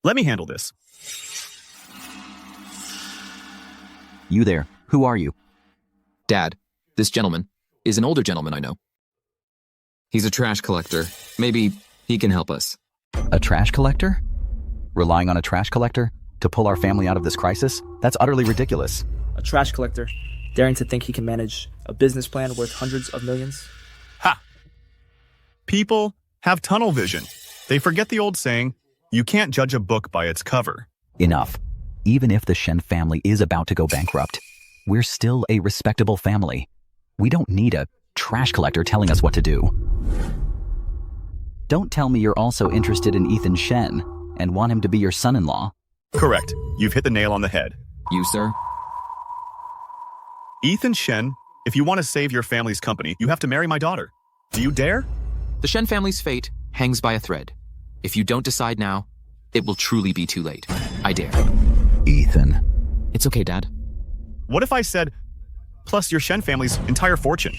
Let me handle this. You there, who are you? Dad, this gentleman is an older gentleman I know. He's a trash collector. Maybe he can help us. A trash collector? Relying on a trash collector to pull our family out of this crisis? That's utterly ridiculous. A trash collector, daring to think he can manage a business plan worth hundreds of millions? Ha! People have tunnel vision. They forget the old saying, you can't judge a book by its cover. Enough. Even if the Shen family is about to go bankrupt, we're still a respectable family. We don't need a trash collector telling us what to do. Don't tell me you're also interested in Ethan Shen and want him to be your son-in-law. Correct. You've hit the nail on the head. You, sir? Ethan Shen, if you want to save your family's company, you have to marry my daughter. Do you dare? The Shen family's fate hangs by a thread. If you don't decide now, it will truly be too late. I dare. Ethan. It's okay, Dad. What if I said, plus your Shen family's entire fortune?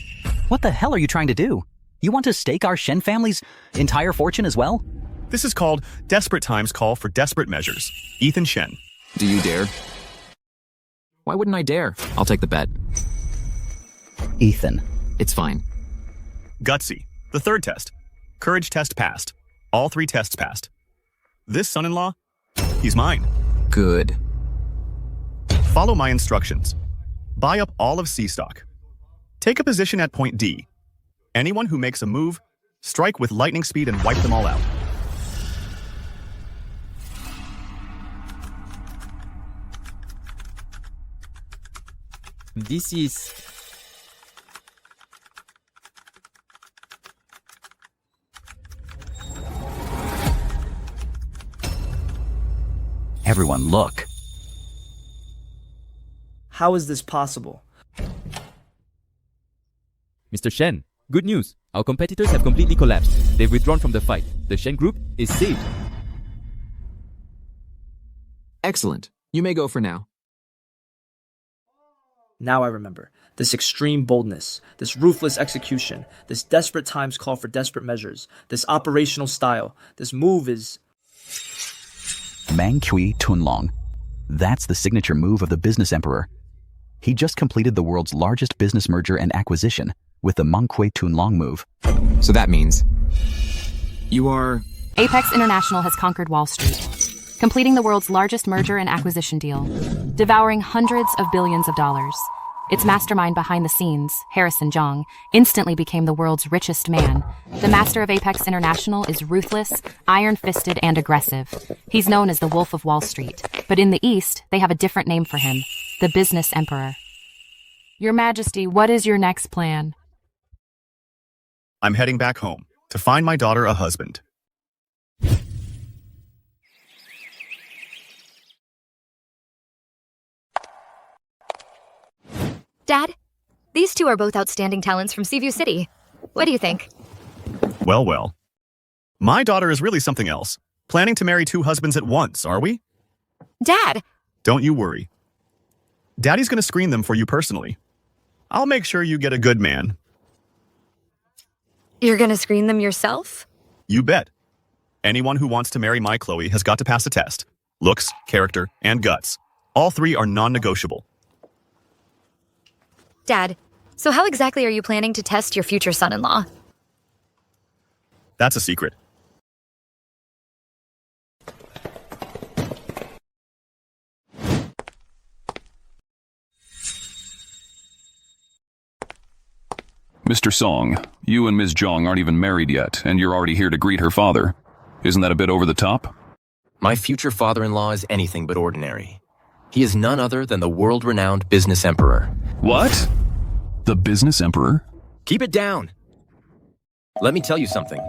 What the hell are you trying to do? You want to stake our Shen family's entire fortune as well? This is called desperate times call for desperate measures. Ethan Shen. Do you dare? Why wouldn't I dare? I'll take the bet. Ethan. It's fine. Gutsy. The third test. Courage test passed. All 3 tests passed. This son-in-law, he's mine. Good. Follow my instructions. Buy up all of C stock. Take a position at point D. Anyone who makes a move, strike with lightning speed and wipe them all out. This is... Everyone, look. How is this possible? Mr. Shen, good news. Our competitors have completely collapsed. They've withdrawn from the fight. The Shen group is saved. Excellent. You may go for now. Now I remember. This extreme boldness, this ruthless execution, this desperate times call for desperate measures, this operational style, this move is... Tune-Lar. That's the signature move of the business emperor. He just completed the world's largest business merger and acquisition with the Tune-Lar move. So that means... you are... Apex International has conquered Wall Street, completing the world's largest merger and acquisition deal, devouring hundreds of billions of dollars. Its mastermind behind the scenes, Harrison Jiang, instantly became the world's richest man. The master of Apex International is ruthless, iron-fisted, and aggressive. He's known as the Wolf of Wall Street, but in the East, they have a different name for him, the Business Emperor. Your Majesty, what is your next plan? I'm heading back home to find my daughter a husband. Dad, these two are both outstanding talents from Seaview City. What do you think? Well, well. My daughter is really something else. Planning to marry 2 husbands at once, are we? Dad! Don't you worry. Daddy's gonna screen them for you personally. I'll make sure you get a good man. You're gonna screen them yourself? You bet. Anyone who wants to marry my Chloe has got to pass a test. Looks, character, and guts. All 3 are non-negotiable. Dad, so how exactly are you planning to test your future son-in-law? That's a secret. Mr. Song, you and Ms. Zhang aren't even married yet, and you're already here to greet her father. Isn't that a bit over the top? My future father-in-law is anything but ordinary. He is none other than the world-renowned business emperor. What? The business emperor? Keep it down! Let me tell you something.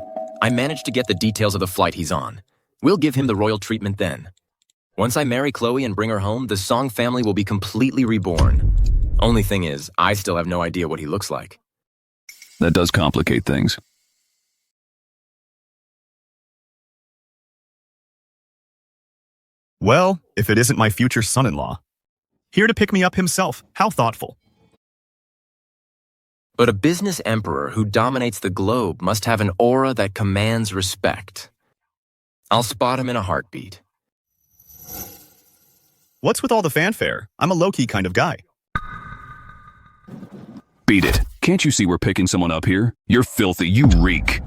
I managed to get the details of the flight he's on. We'll give him the royal treatment then. Once I marry Chloe and bring her home, the Song family will be completely reborn. Only thing is, I still have no idea what he looks like. That does complicate things. Well, if it isn't my future son-in-law. Here to pick me up himself. How thoughtful. But a business emperor who dominates the globe must have an aura that commands respect. I'll spot him in a heartbeat. What's with all the fanfare? I'm a low-key kind of guy. Beat it. Can't you see we're picking someone up here? You're filthy. You reek.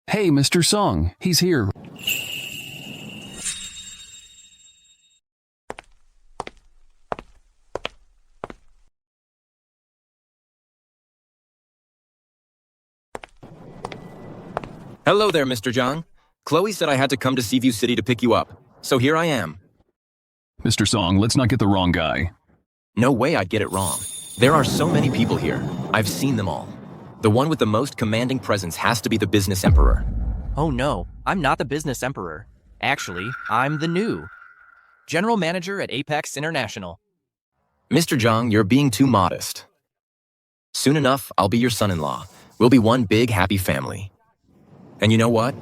Hey, Mr. Song. He's here. Hello there, Mr. Jiang. Chloe said I had to come to Seaview City to pick you up, so here I am. Mr. Song, let's not get the wrong guy. No way I'd get it wrong. There are so many people here. I've seen them all. The one with the most commanding presence has to be the business emperor. Oh no, I'm not the business emperor. Actually, I'm the new general manager at Apex International. Mr. Jiang, you're being too modest. Soon enough, I'll be your son-in-law. We'll be one big happy family. And you know what?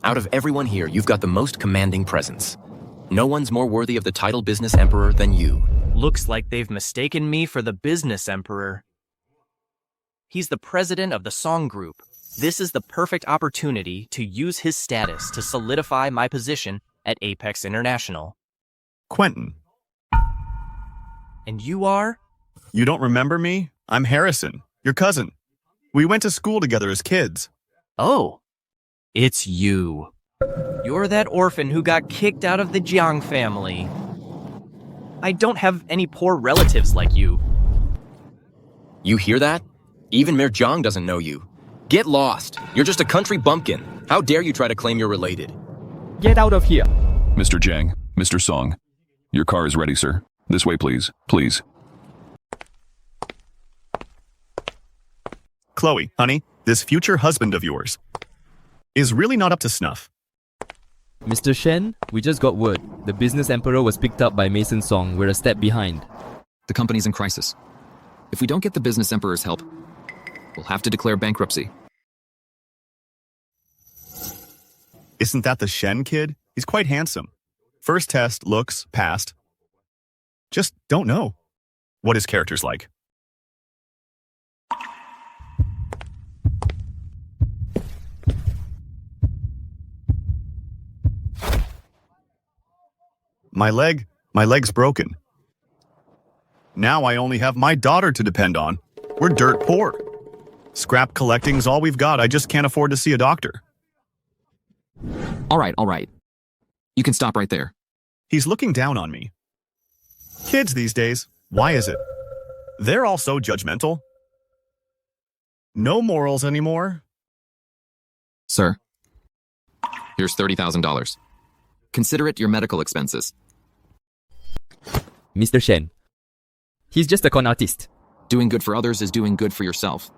Out of everyone here, you've got the most commanding presence. No one's more worthy of the title business emperor than you. Looks like they've mistaken me for the business emperor. He's the president of the Song Group. This is the perfect opportunity to use his status to solidify my position at Apex International. Quentin. And you are? You don't remember me? I'm Harrison, your cousin. We went to school together as kids. Oh, it's you. You're that orphan who got kicked out of the Jiang family. I don't have any poor relatives like you. You hear that? Even Mayor Jiang doesn't know you. Get lost. You're just a country bumpkin. How dare you try to claim you're related? Get out of here. Mr. Jiang, Mr. Song, your car is ready, sir. This way, please. Please. Chloe, honey, this future husband of yours is really not up to snuff. Mr. Shen, we just got word. The business emperor was picked up by Mason Song. We're a step behind. The company's in crisis. If we don't get the business emperor's help, we'll have to declare bankruptcy. Isn't that the Shen kid? He's quite handsome. First test, looks, passed. Just don't know what his character's like. My leg's broken. Now I only have my daughter to depend on. We're dirt poor. Scrap collecting's all we've got. I just can't afford to see a doctor. All right. You can stop right there. He's looking down on me. Kids these days, why is it? They're all so judgmental. No morals anymore. Sir, here's $30,000. Consider it your medical expenses. Mr. Shen, he's just a con artist. Doing good for others is doing good for yourself.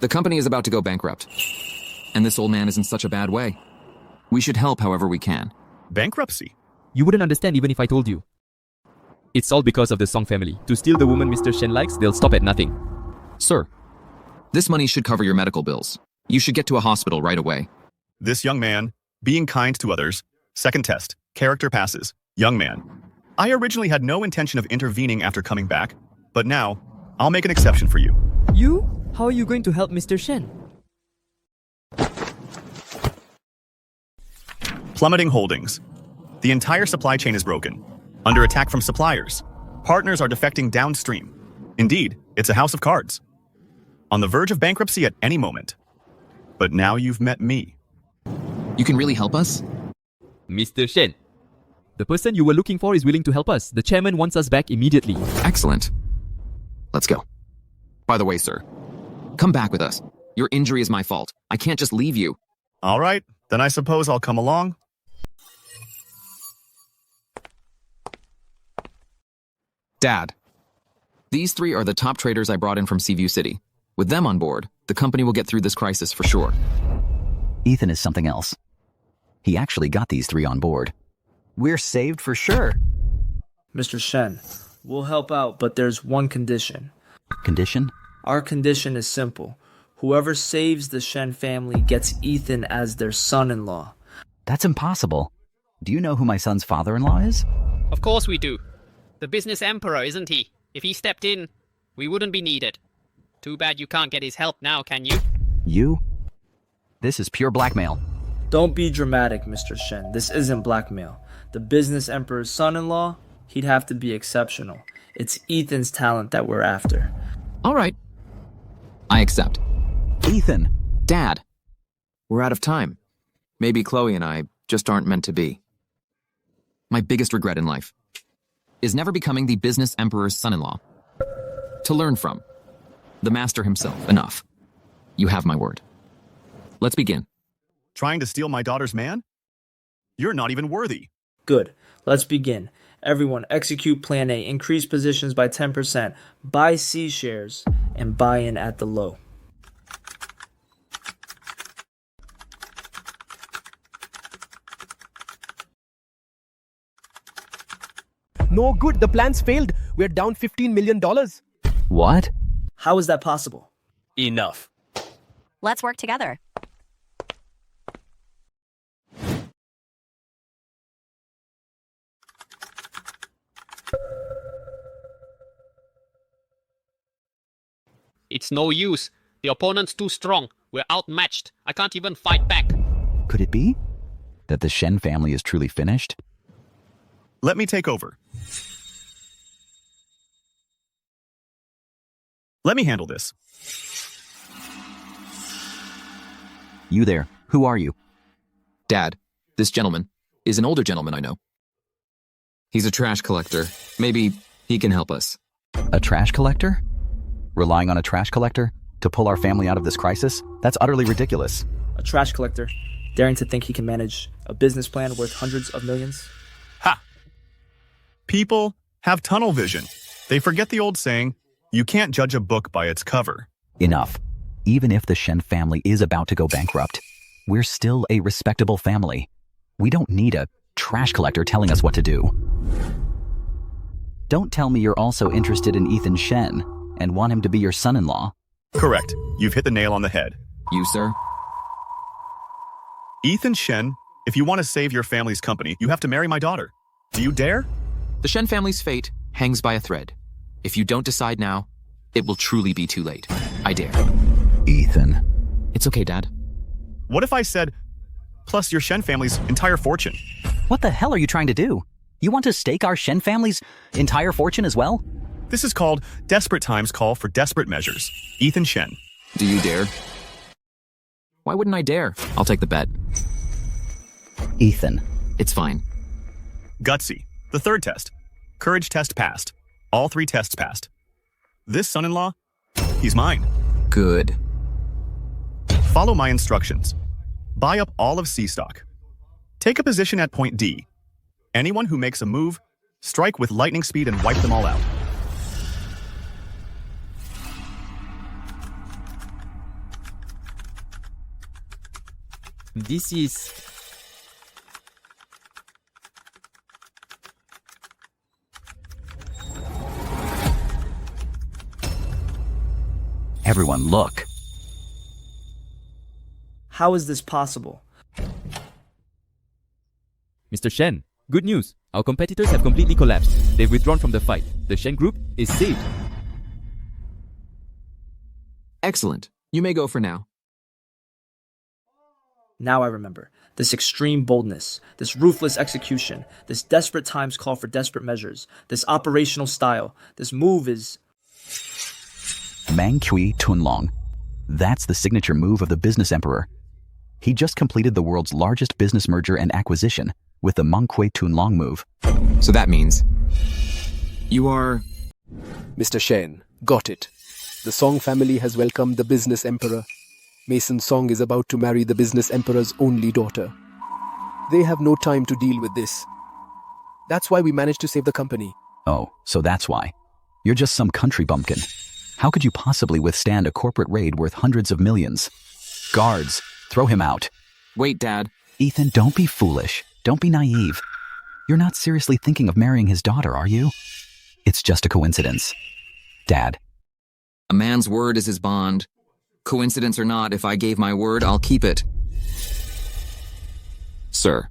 The company is about to go bankrupt, and this old man is in such a bad way. We should help however we can. Bankruptcy? You wouldn't understand even if I told you. It's all because of the Song family. To steal the woman Mr. Shen likes, they'll stop at nothing. Sir, this money should cover your medical bills. You should get to a hospital right away. This young man, being kind to others. Second test, character passes. Young man. I originally had no intention of intervening after coming back, but now, I'll make an exception for you. You? How are you going to help Mr. Shen? Plummeting holdings. The entire supply chain is broken. Under attack from suppliers. Partners are defecting downstream. Indeed, it's a house of cards. On the verge of bankruptcy at any moment. But now you've met me. You can really help us? Mr. Shen, the person you were looking for is willing to help us. The chairman wants us back immediately. Excellent. Let's go. By the way, sir, come back with us. Your injury is my fault. I can't just leave you. All right, then I suppose I'll come along. Dad, these three are the top traders I brought in from Seaview City. With them on board, the company will get through this crisis for sure. Ethan is something else. He actually got these three on board. We're saved for sure. Mr. Shen, we'll help out, but there's one condition. Condition? Our condition is simple. Whoever saves the Shen family gets Ethan as their son-in-law. That's impossible. Do you know who my son's father-in-law is? Of course we do. The business emperor, isn't he? If he stepped in, we wouldn't be needed. Too bad you can't get his help now, can you? You? This is pure blackmail. Don't be dramatic, Mr. Shen. This isn't blackmail. The business emperor's son-in-law, he'd have to be exceptional. It's Ethan's talent that we're after. All right. I accept. Ethan! Dad, we're out of time. Maybe Chloe and I just aren't meant to be. My biggest regret in life is never becoming the business emperor's son-in-law. To learn from. The master himself. Enough. You have my word. Let's begin. Trying to steal my daughter's man? You're not even worthy. Good. Let's begin. Everyone, execute Plan A. Increase positions by 10%. Buy C shares and buy in at the low. No good. The plan's failed. We're down $15 million. What? How is that possible? Enough. Let's work together. It's no use. The opponent's too strong. We're outmatched. I can't even fight back. Could it be that the Shen family is truly finished? Let me take over. Let me handle this. You there. Who are you? Dad, this gentleman is an older gentleman I know. He's a trash collector. Maybe he can help us. A trash collector? Relying on a trash collector to pull our family out of this crisis? That's utterly ridiculous. A trash collector, daring to think he can manage a business plan worth hundreds of millions? Ha! People have tunnel vision. They forget the old saying, you can't judge a book by its cover. Enough. Even if the Shen family is about to go bankrupt, we're still a respectable family. We don't need a trash collector telling us what to do. Don't tell me you're also interested in Ethan Shen and want him to be your son-in-law. Correct. You've hit the nail on the head. You, sir? Ethan Shen, if you want to save your family's company, you have to marry my daughter. Do you dare? The Shen family's fate hangs by a thread. If you don't decide now, it will truly be too late. I dare. Ethan. It's okay, Dad. What if I said, plus your Shen family's entire fortune? What the hell are you trying to do? You want to stake our Shen family's entire fortune as well? This is called Desperate Times Call for Desperate Measures. Ethan Shen. Do you dare? Why wouldn't I dare? I'll take the bet. Ethan. It's fine. Gutsy. The third test. Courage test passed. All 3 tests passed. This son-in-law, he's mine. Good. Follow my instructions. Buy up all of C stock. Take a position at point D. Anyone who makes a move, strike with lightning speed and wipe them all out. This is... Everyone, look. How is this possible? Mr. Shen, good news. Our competitors have completely collapsed. They've withdrawn from the fight. The Shen group is saved. Excellent. You may go for now. Now I remember. This extreme boldness, this ruthless execution, this desperate times call for desperate measures, this operational style, this move is... Tune-Lar. That's the signature move of the business emperor. He just completed the world's largest business merger and acquisition with the Tune-Lar move. So that means... you are... Mr. Shen, got it. The Song family has welcomed the business emperor. Mason Song is about to marry the business emperor's only daughter. They have no time to deal with this. That's why we managed to save the company. Oh, so that's why. You're just some country bumpkin. How could you possibly withstand a corporate raid worth hundreds of millions? Guards, throw him out. Wait, Dad. Ethan, don't be foolish. Don't be naive. You're not seriously thinking of marrying his daughter, are you? It's just a coincidence. Dad. A man's word is his bond. Coincidence or not, if I gave my word, I'll keep it. Sir,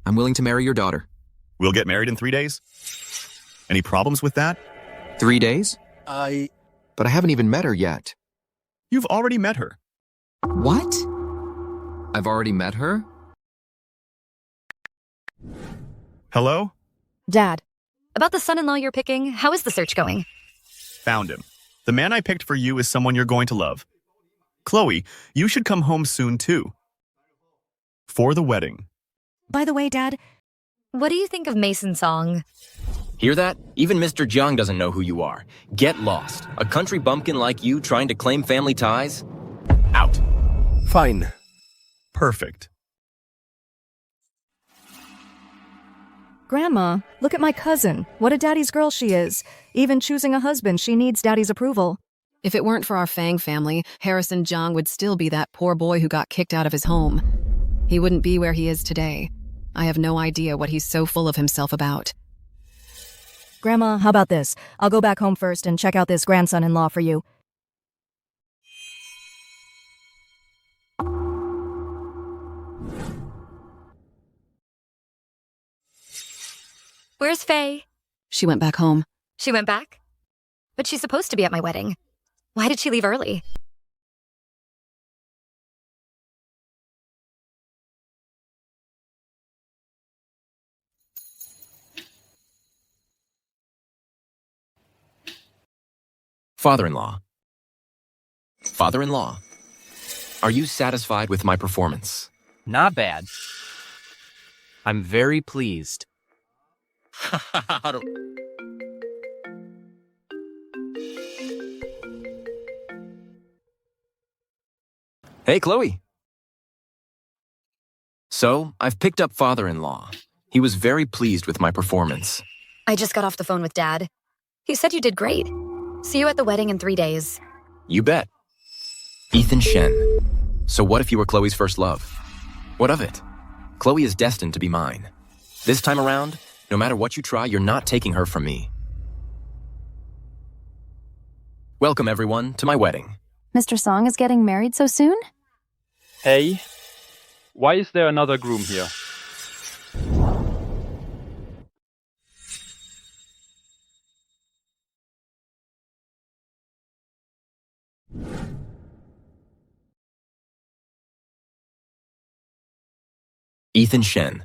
I'm willing to marry your daughter. We'll get married in 3 days? Any problems with that? 3 days? But I haven't even met her yet. You've already met her. What? I've already met her? Hello? Dad. About the son-in-law you're picking, how is the search going? Found him. The man I picked for you is someone you're going to love. Chloe, you should come home soon too. For the wedding. By the way, Dad, what do you think of Mason Song? Hear that? Even Mr. Jiang doesn't know who you are. Get lost. A country bumpkin like you trying to claim family ties? Out. Fine. Perfect. Grandma, look at my cousin. What a daddy's girl she is. Even choosing a husband, she needs daddy's approval. If it weren't for our Fang family, Harrison Jiang would still be that poor boy who got kicked out of his home. He wouldn't be where he is today. I have no idea what he's so full of himself about. Grandma, how about this? I'll go back home first and check out this grandson-in-law for you. Where's Faye? She went back home. She went back? But she's supposed to be at my wedding. Why did she leave early? Father-in-law. Father-in-law, are you satisfied with my performance? Not bad. I'm very pleased. Hey, Chloe. So, I've picked up father-in-law. He was very pleased with my performance. I just got off the phone with Dad. He said you did great. See you at the wedding in 3 days. You bet. Ethan Shen. So what if you were Chloe's first love? What of it? Chloe is destined to be mine. This time around, no matter what you try, you're not taking her from me. Welcome, everyone, to my wedding. Mr. Song is getting married so soon? Hey, why is there another groom here? Ethan Shen,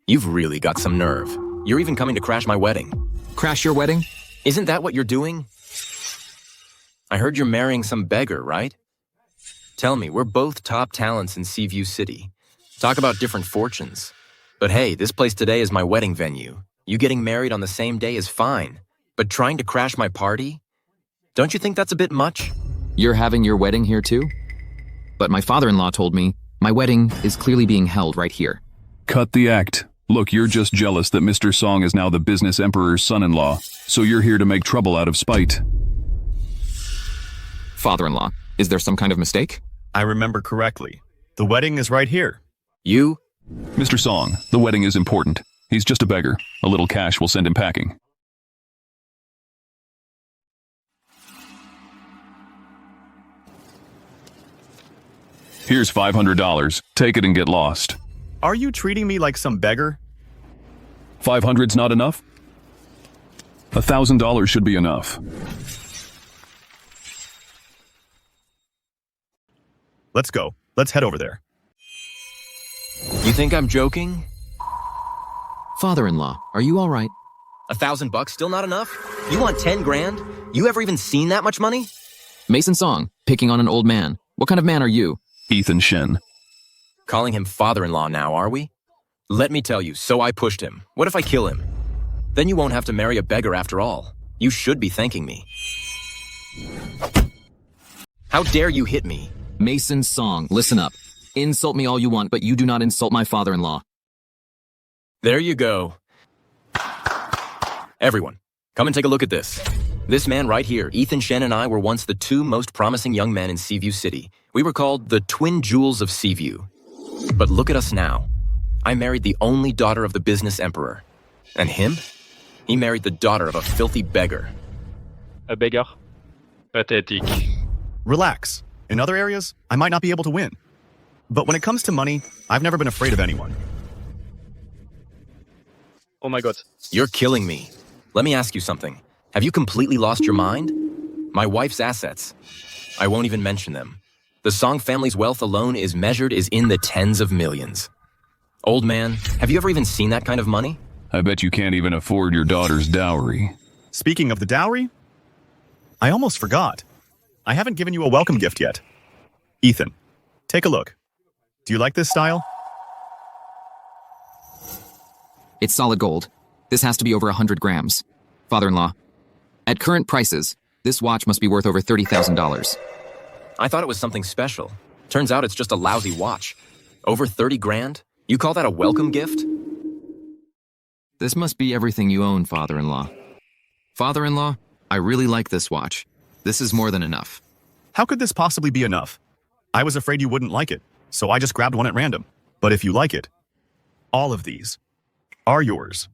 you've really got some nerve. You're even coming to crash my wedding. Crash your wedding? Isn't that what you're doing? I heard you're marrying some beggar, right? Tell me, we're both top talents in Seaview City. Talk about different fortunes. But hey, this place today is my wedding venue. You getting married on the same day is fine. But trying to crash my party? Don't you think that's a bit much? You're having your wedding here too? But my father-in-law told me my wedding is clearly being held right here. Cut the act. Look, you're just jealous that Mr. Song is now the business emperor's son-in-law, so you're here to make trouble out of spite. Father-in-law, is there some kind of mistake? I remember correctly. The wedding is right here. You? Mr. Song, the wedding is important. He's just a beggar. A little cash will send him packing. Here's $500. Take it and get lost. Are you treating me like some beggar? 500's not enough? $1,000 should be enough. Let's go. Let's head over there. You think I'm joking? Father-in-law, are you all right? $1,000 still not enough? You want 10 grand? You ever even seen that much money? Mason Song, picking on an old man. What kind of man are you? Ethan Shen. Calling him father-in-law now, are we? Let me tell you, so I pushed him. What if I kill him? Then you won't have to marry a beggar after all. You should be thanking me. How dare you hit me? Mason Song, listen up. Insult me all you want, but you do not insult my father-in-law. There you go. Everyone, come and take a look at this. This man right here, Ethan Shen, and I were once the two most promising young men in Seaview City. We were called the twin jewels of Seaview. But look at us now. I married the only daughter of the business emperor. And him? He married the daughter of a filthy beggar. A beggar? Pathetic. Relax. In other areas, I might not be able to win. But when it comes to money, I've never been afraid of anyone. Oh my god. You're killing me. Let me ask you something. Have you completely lost your mind? My wife's assets. I won't even mention them. The The Song family's wealth alone is in the tens of millions. Old man, have you ever even seen that kind of money? I bet you can't even afford your daughter's dowry. Speaking of the dowry, I almost forgot. I haven't given you a welcome gift yet. Ethan, take a look. Do you like this style? It's solid gold. This has to be over 100 grams. Father-in-law, at current prices, this watch must be worth over $30,000. I thought it was something special. Turns out it's just a lousy watch. Over 30 grand? You call that a welcome gift? This must be everything you own, father-in-law. Father-in-law, I really like this watch. This is more than enough. How could this possibly be enough? I was afraid you wouldn't like it, so I just grabbed one at random. But if you like it, all of these are yours.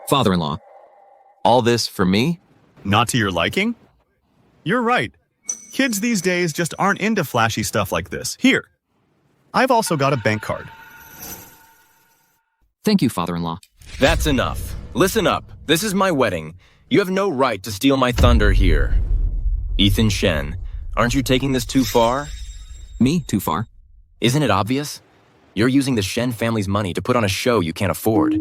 Father-in-law, all this for me? Not to your liking? You're right. Kids these days just aren't into flashy stuff like this. Here, I've also got a bank card. Thank you, father-in-law. That's enough. Listen up. This is my wedding. You have no right to steal my thunder here. Ethan Shen, aren't you taking this too far? Me? Too far? Isn't it obvious? You're using the Shen family's money to put on a show you can't afford.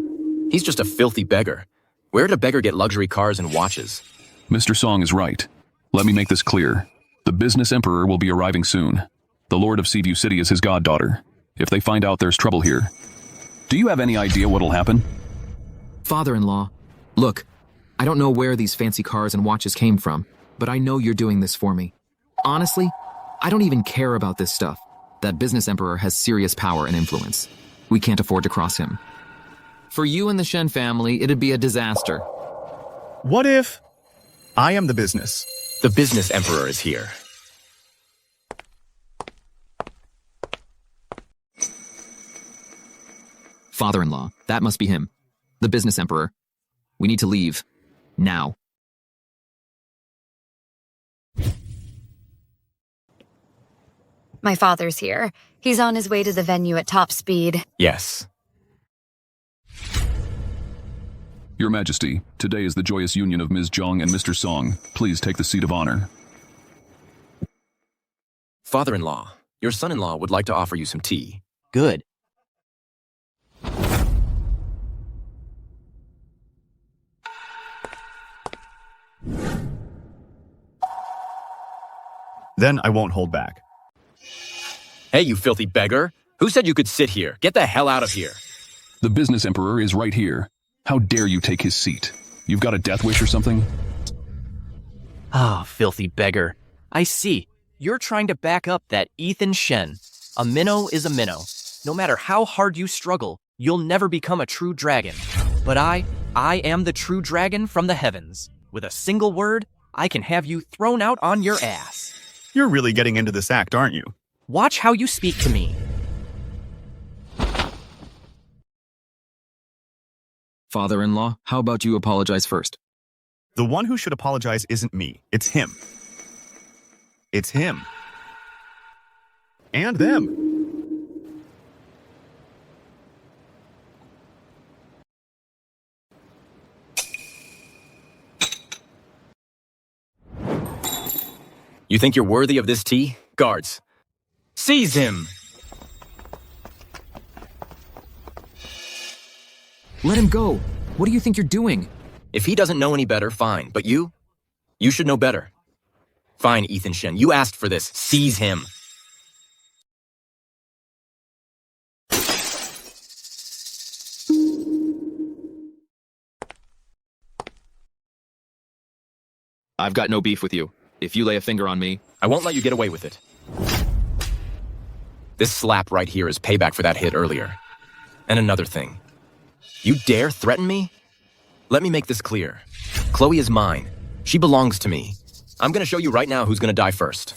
He's just a filthy beggar. Where'd a beggar get luxury cars and watches? Mr. Song is right. Let me make this clear. The business emperor will be arriving soon. The Lord of Seaview City is his goddaughter. If they find out there's trouble here. Do you have any idea what'll happen? Father-in-law, look, I don't know where these fancy cars and watches came from, but I know you're doing this for me. Honestly, I don't even care about this stuff. That business emperor has serious power and influence. We can't afford to cross him. For you and the Shen family, it'd be a disaster. What if I am the business? The business emperor is here. Father-in-law, that must be him. The business emperor. We need to leave. Now. My father's here. He's on his way to the venue at top speed. Yes. Your Majesty, today is the joyous union of Ms. Jiang and Mr. Song. Please take the seat of honor. Father-in-law, your son-in-law would like to offer you some tea. Good. Then I won't hold back. Hey, you filthy beggar! Who said you could sit here? Get the hell out of here! The business emperor is right here. How dare you take his seat? You've got a death wish or something? Ah, filthy beggar. I see. You're trying to back up that Ethan Shen. A minnow is a minnow. No matter how hard you struggle, you'll never become a true dragon. But I am the true dragon from the heavens. With a single word, I can have you thrown out on your ass. You're really getting into this act, aren't you? Watch how you speak to me. Father-in-law, how about you apologize first? The one who should apologize isn't me. It's him. It's him. And them. You think you're worthy of this tea? Guards, seize him! Let him go. What do you think you're doing? If he doesn't know any better, fine. But you should know better. Fine, Ethan Shen, you asked for this. Seize him. I've got no beef with you. If you lay a finger on me, I won't let you get away with it. This slap right here is payback for that hit earlier. And another thing. You dare threaten me? Let me make this clear. Chloe is mine. She belongs to me. I'm gonna show you right now who's gonna die first.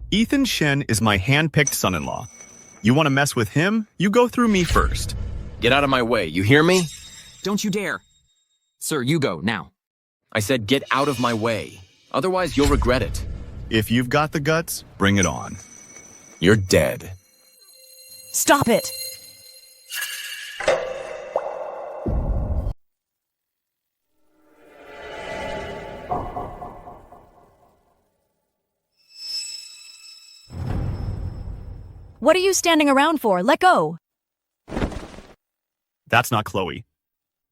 Ethan Shen is my hand-picked son-in-law. You want to mess with him? You go through me first. Get out of my way, you hear me? Don't you dare. Sir, you go, now. I said get out of my way. Otherwise, you'll regret it. If you've got the guts, bring it on. You're dead. Stop it! What are you standing around for? Let go! That's not Chloe.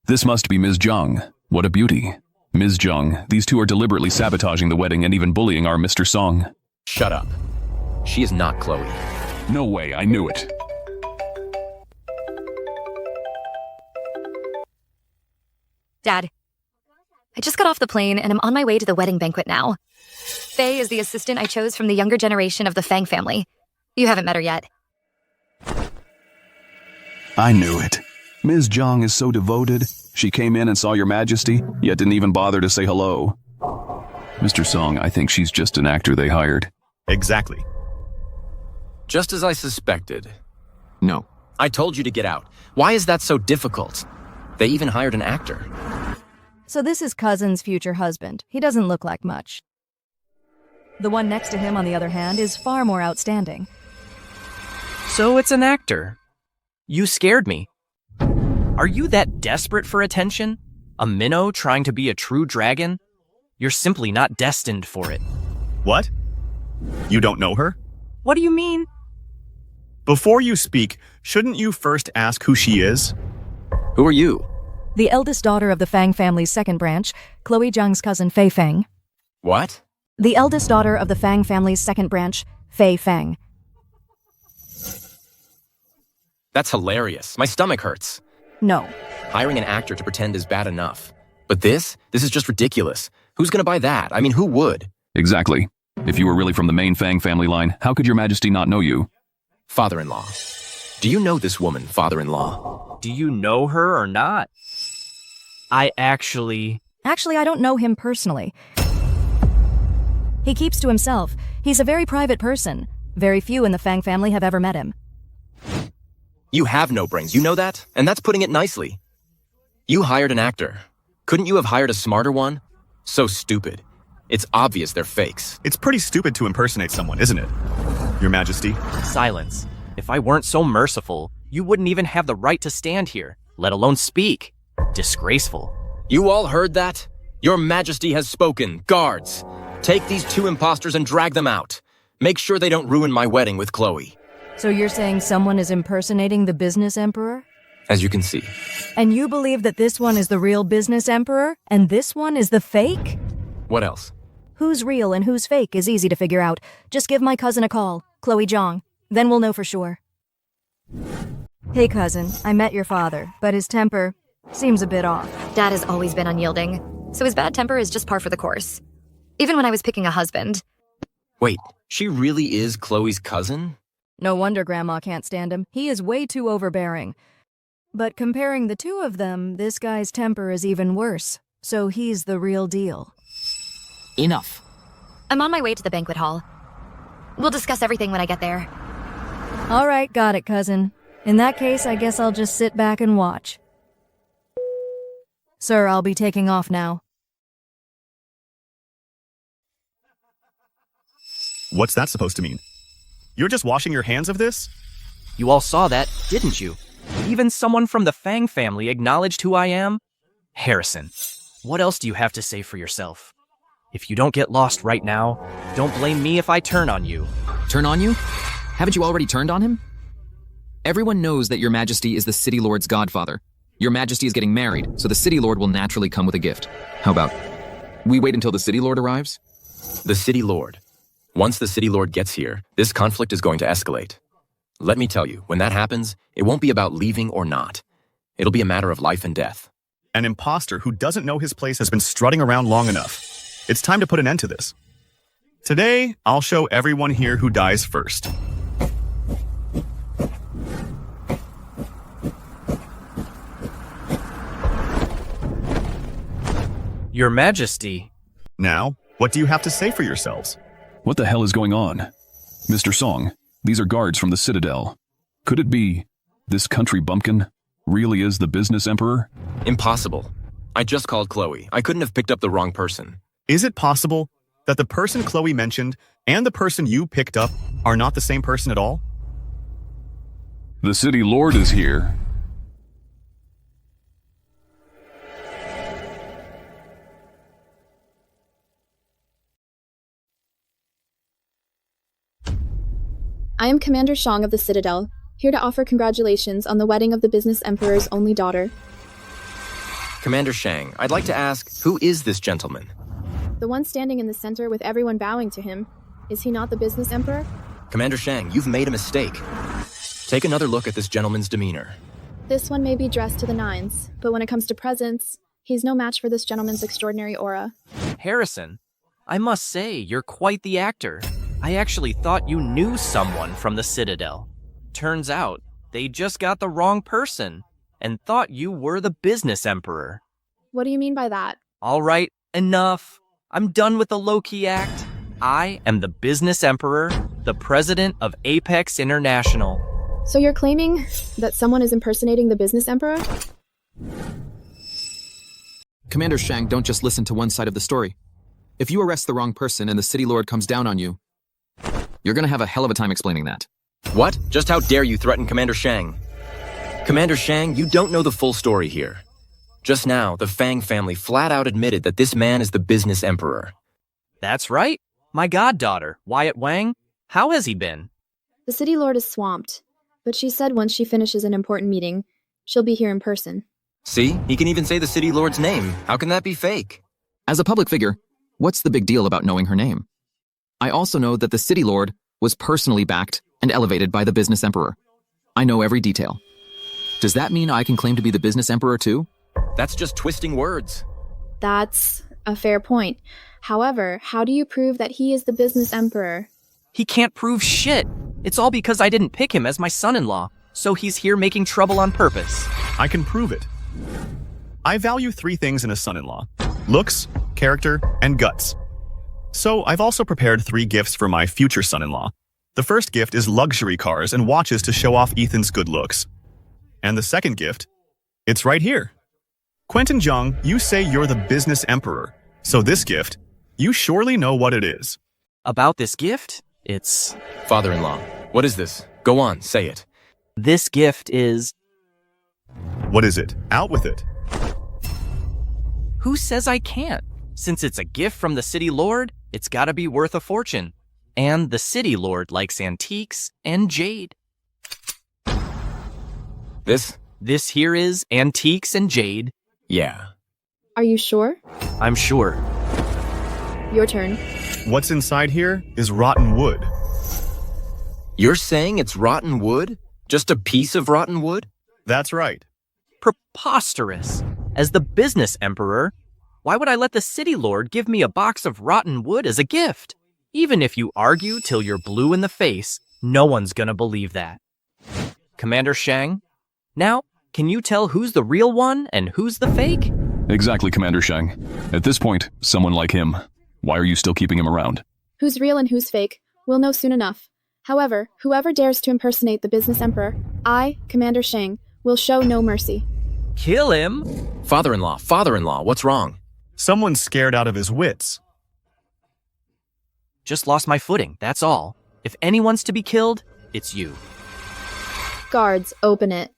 This must be Ms. Jiang. What a beauty. Ms. Jiang, these two are deliberately sabotaging the wedding and even bullying our Mr. Song. Shut up. She is not Chloe. No way, I knew it. Dad, I just got off the plane and I'm on my way to the wedding banquet now. Faye is the assistant I chose from the younger generation of the Fang family. You haven't met her yet. I knew it. Ms. Jiang is so devoted. She came in and saw your majesty, yet didn't even bother to say hello. Mr. Song, I think she's just an actor they hired. Exactly. Just as I suspected. No. I told you to get out. Why is that so difficult? They even hired an actor. So this is Cousin's future husband. He doesn't look like much. The one next to him, on the other hand, is far more outstanding. So it's an actor. You scared me. Are you that desperate for attention? A minnow trying to be a true dragon? You're simply not destined for it. What? You don't know her? What do you mean? Before you speak, shouldn't you first ask who she is? Who are you? The eldest daughter of the Fang family's second branch, Chloe Jiang's cousin Fei Fang. What? The eldest daughter of the Fang family's second branch, Fei Fang. That's hilarious. My stomach hurts. No. Hiring an actor to pretend is bad enough. But this is just ridiculous. Who's gonna buy that? I mean, who would? Exactly. If you were really from the main Fang family line, how could your majesty not know you? Father-in-law. Do you know this woman, father-in-law? Do you know her or not? Actually, I don't know him personally. He keeps to himself. He's a very private person. Very few in the Fang family have ever met him. You have no brains, you know that? And that's putting it nicely. You hired an actor. Couldn't you have hired a smarter one? So stupid. It's obvious they're fakes. It's pretty stupid to impersonate someone, isn't it? Your Majesty. Silence. If I weren't so merciful, you wouldn't even have the right to stand here, let alone speak. Disgraceful. You all heard that? Your Majesty has spoken. Guards, take these two impostors and drag them out. Make sure they don't ruin my wedding with Chloe. So you're saying someone is impersonating the business emperor? As you can see. And you believe that this one is the real business emperor, and this one is the fake? What else? Who's real and who's fake is easy to figure out. Just give my cousin a call, Chloe Jiang. Then we'll know for sure. Hey cousin, I met your father, but his temper seems a bit off. Dad has always been unyielding, so his bad temper is just par for the course. Even when I was picking a husband. Wait, she really is Chloe's cousin? No wonder Grandma can't stand him. He is way too overbearing. But comparing the two of them, this guy's temper is even worse. So he's the real deal. Enough. I'm on my way to the banquet hall. We'll discuss everything when I get there. All right, got it, cousin. In that case, I guess I'll just sit back and watch. Sir, I'll be taking off now. What's that supposed to mean? You're just washing your hands of this? You all saw that, didn't you? Even someone from the Fang family acknowledged who I am? Harrison, what else do you have to say for yourself? If you don't get lost right now, don't blame me if I turn on you. Turn on you? Haven't you already turned on him? Everyone knows that your majesty is the city lord's godfather. Your majesty is getting married, so the city lord will naturally come with a gift. How about we wait until the city lord arrives? The city lord. Once the city lord gets here, this conflict is going to escalate. Let me tell you, when that happens, it won't be about leaving or not. It'll be a matter of life and death. An imposter who doesn't know his place has been strutting around long enough. It's time to put an end to this. Today, I'll show everyone here who dies first. Your Majesty. Now, what do you have to say for yourselves? What the hell is going on? Mr. Song, these are guards from the Citadel. Could it be this country bumpkin really is the business emperor? Impossible. I just called Chloe. I couldn't have picked up the wrong person. Is it possible? that the person Chloe mentioned and the person you picked up are not the same person at all? The city lord is here. I am Commander Shang of the Citadel, here to offer congratulations on the wedding of the business emperor's only daughter. Commander Shang, I'd like to ask, who is this gentleman? The one standing in the center with everyone bowing to him. Is he not the business emperor? Commander Shang, you've made a mistake. Take another look at this gentleman's demeanor. This one may be dressed to the nines, but when it comes to presence, he's no match for this gentleman's extraordinary aura. Harrison, I must say, you're quite the actor. I actually thought you knew someone from the Citadel. Turns out, they just got the wrong person and thought you were the business emperor. What do you mean by that? All right, enough. I'm done with the low-key act. I am the business emperor, the president of Apex International. So you're claiming that someone is impersonating the business emperor? Commander Shang, don't just listen to one side of the story. If you arrest the wrong person and the city lord comes down on you, you're gonna have a hell of a time explaining that. What? Just how dare you threaten Commander Shang? Commander Shang, you don't know the full story here. Just now, the Fang family flat out admitted that this man is the business emperor. That's right. My goddaughter, Wyatt Wang. How has he been? The city lord is swamped, but she said once she finishes an important meeting, she'll be here in person. See? He can even say the city lord's name. How can that be fake? As a public figure, what's the big deal about knowing her name? I also know that the city lord was personally backed and elevated by the business emperor. I know every detail. Does that mean I can claim to be the business emperor too? That's just twisting words. That's a fair point. However, how do you prove that he is the business emperor? He can't prove shit. It's all because I didn't pick him as my son-in-law, so he's here making trouble on purpose. I can prove it. I value 3 things in a son-in-law: looks, character, and guts. So I've also prepared 3 gifts for my future son-in-law. The first gift is luxury cars and watches to show off Ethan's good looks. And the second gift? It's right here. Quentin Zhang, you say you're the business emperor. So this gift, you surely know what it is. About this gift? It's... Father-in-law, what is this? Go on, say it. This gift is... What is it? Out with it. Who says I can't? Since it's a gift from the city lord, it's gotta be worth a fortune. And the city lord likes antiques and jade. This here is antiques and jade. Yeah. Are you sure? I'm sure. Your turn. What's inside here is rotten wood. You're saying it's rotten wood? Just a piece of rotten wood? That's right. Preposterous. As the business emperor, why would I let the city lord give me a box of rotten wood as a gift? Even if you argue till you're blue in the face, no one's gonna believe that. Commander Shang, now, can you tell who's the real one and who's the fake? Exactly, Commander Shang. At this point, someone like him. Why are you still keeping him around? Who's real and who's fake? We'll know soon enough. However, whoever dares to impersonate the business emperor, I, Commander Shang, will show no mercy. Kill him? Father-in-law, what's wrong? Someone's scared out of his wits. Just lost my footing, that's all. If anyone's to be killed, it's you. Guards, open it.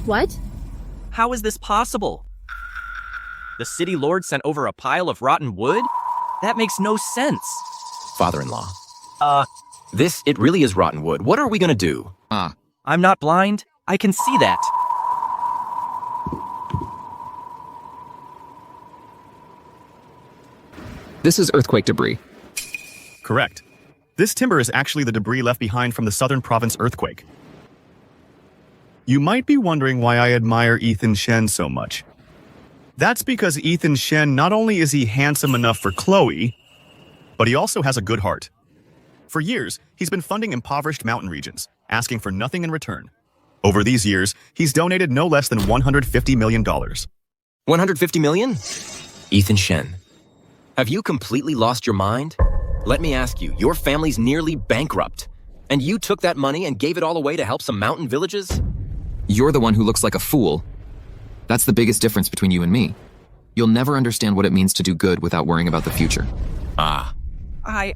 What? How is this possible? The city lord sent over a pile of rotten wood? That makes no sense. Father-in-law. It really is rotten wood. What are we gonna do? I'm not blind. I can see that. This is earthquake debris. Correct. This timber is actually the debris left behind from the southern province earthquake. You might be wondering why I admire Ethan Shen so much. That's because Ethan Shen, not only is he handsome enough for Chloe, but he also has a good heart. For years, he's been funding impoverished mountain regions, asking for nothing in return. Over these years, he's donated no less than $150 million. 150 million? Ethan Shen, have you completely lost your mind? Let me ask you, your family's nearly bankrupt. And you took that money and gave it all away to help some mountain villages? You're the one who looks like a fool. That's the biggest difference between you and me. You'll never understand what it means to do good without worrying about the future. Ah. I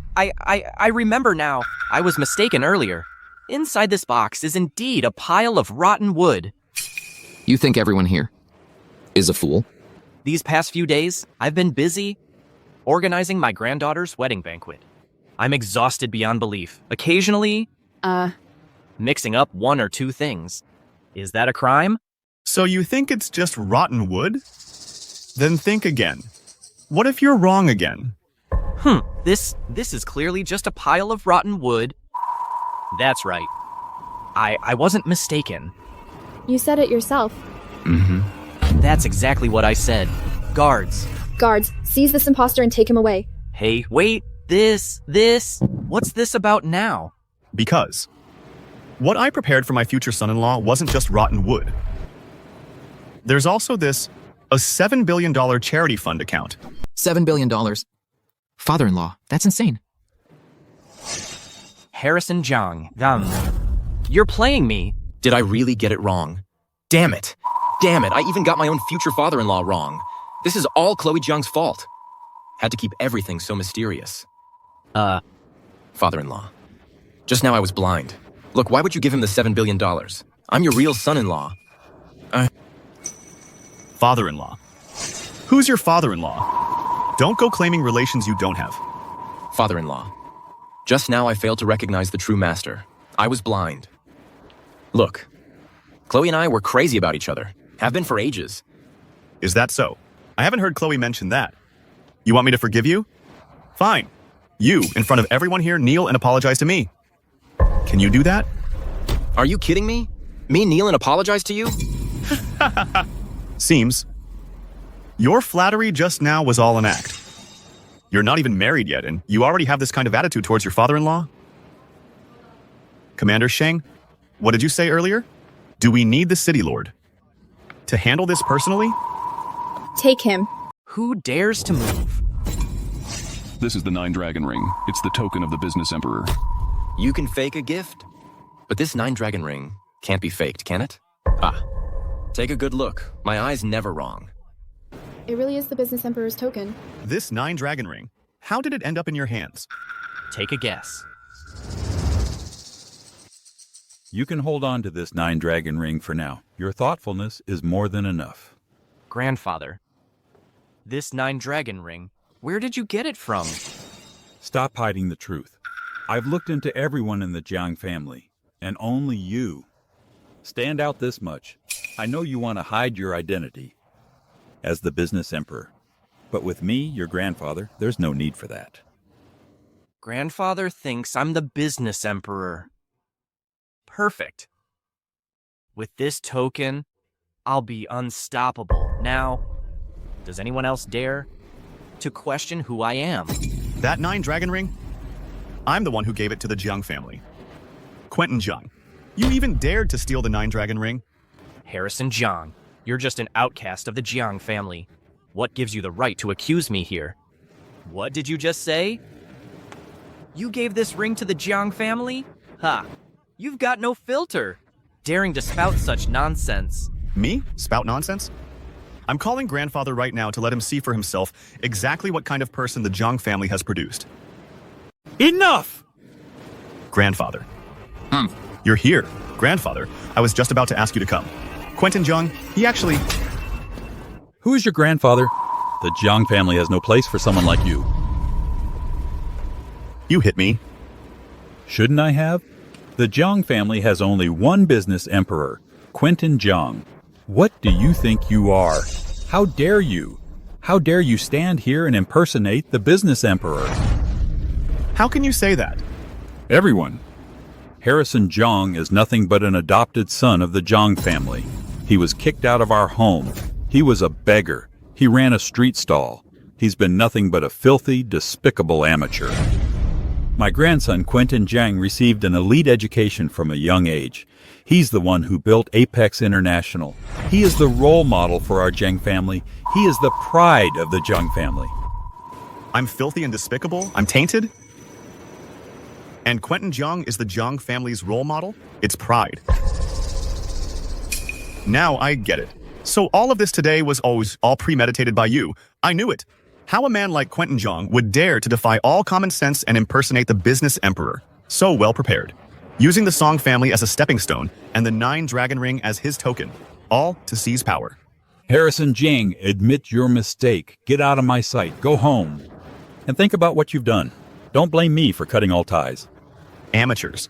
remember now. I was mistaken earlier. Inside this box is indeed a pile of rotten wood. You think everyone here is a fool? These past few days, I've been busy organizing my granddaughter's wedding banquet. I'm exhausted beyond belief. Occasionally, mixing up one or two things. Is that a crime? So you think it's just rotten wood? Then think again. What if you're wrong again? This is clearly just a pile of rotten wood. That's right. I wasn't mistaken. You said it yourself. That's exactly what I said. Guards. Guards, seize this imposter and take him away. Hey, wait. This. What's this about now? Because what I prepared for my future son-in-law wasn't just rotten wood. There's also a $7 billion charity fund account. $7 billion. Father-in-law, that's insane. Harrison Jiang, you're playing me. Did I really get it wrong? Damn it, I even got my own future father-in-law wrong. This is all Chloe Jiang's fault. Had to keep everything so mysterious. Father-in-law. Just now I was blind. Look, why would you give him the $7 billion? I'm your real son-in-law. Father-in-law. Who's your father-in-law? Don't go claiming relations you don't have. Father-in-law. Just now I failed to recognize the true master. I was blind. Look, Chloe and I were crazy about each other. Have been for ages. Is that so? I haven't heard Chloe mention that. You want me to forgive you? Fine. You, in front of everyone here, kneel and apologize to me. Can you do that? Are you kidding me? Me kneel and apologize to you? Seems. Your flattery just now was all an act. You're not even married yet, and you already have this kind of attitude towards your father-in-law? Commander Sheng, what did you say earlier? Do we need the city lord to handle this personally? Take him. Who dares to move? This is the 9 Dragon Ring. It's the token of the business emperor. You can fake a gift, but this 9 Dragon Ring can't be faked, can it? Take a good look. My eye's never wrong. It really is the business emperor's token. This 9 Dragon Ring, how did it end up in your hands? Take a guess. You can hold on to this 9 Dragon Ring for now. Your thoughtfulness is more than enough. Grandfather, this 9 Dragon Ring, where did you get it from? Stop hiding the truth. I've looked into everyone in the Jiang family, and only you. Stand out this much. I know you want to hide your identity as the business emperor. But with me, your grandfather, there's no need for that. Grandfather thinks I'm the business emperor. Perfect. With this token, I'll be unstoppable. Now, does anyone else dare to question who I am? That 9 Dragon Ring? I'm the one who gave it to the Jiang family. Quentin Jiang. You even dared to steal the 9 Dragon Ring? Harrison Jiang, you're just an outcast of the Jiang family. What gives you the right to accuse me here? What did you just say? You gave this ring to the Jiang family? Ha! You've got no filter, daring to spout such nonsense. Me? Spout nonsense? I'm calling grandfather right now to let him see for himself exactly what kind of person the Jiang family has produced. Enough! Grandfather. You're here. Grandfather, I was just about to ask you to come. Quentin Jiang, he actually... Who is your grandfather? The Jiang family has no place for someone like you. You hit me. Shouldn't I have? The Jiang family has only one business emperor, Quentin Jiang. What do you think you are? How dare you? How dare you stand here and impersonate the business emperor? How can you say that? Everyone. Harrison Jiang is nothing but an adopted son of the Jiang family. He was kicked out of our home. He was a beggar. He ran a street stall. He's been nothing but a filthy, despicable amateur. My grandson, Quentin Jiang, received an elite education from a young age. He's the one who built Apex International. He is the role model for our Jiang family. He is the pride of the Jiang family. I'm filthy and despicable? I'm tainted? And Quentin Jiang is the Jiang family's role model? It's pride. Now I get it. So all of this today was always all premeditated by you. I knew it. How a man like Quentin Jiang would dare to defy all common sense and impersonate the business emperor. So well prepared. Using the Song family as a stepping stone and the 9 dragon ring as his token. All to seize power. Harrison Jiang, admit your mistake. Get out of my sight. Go home. And think about what you've done. Don't blame me for cutting all ties. Amateurs.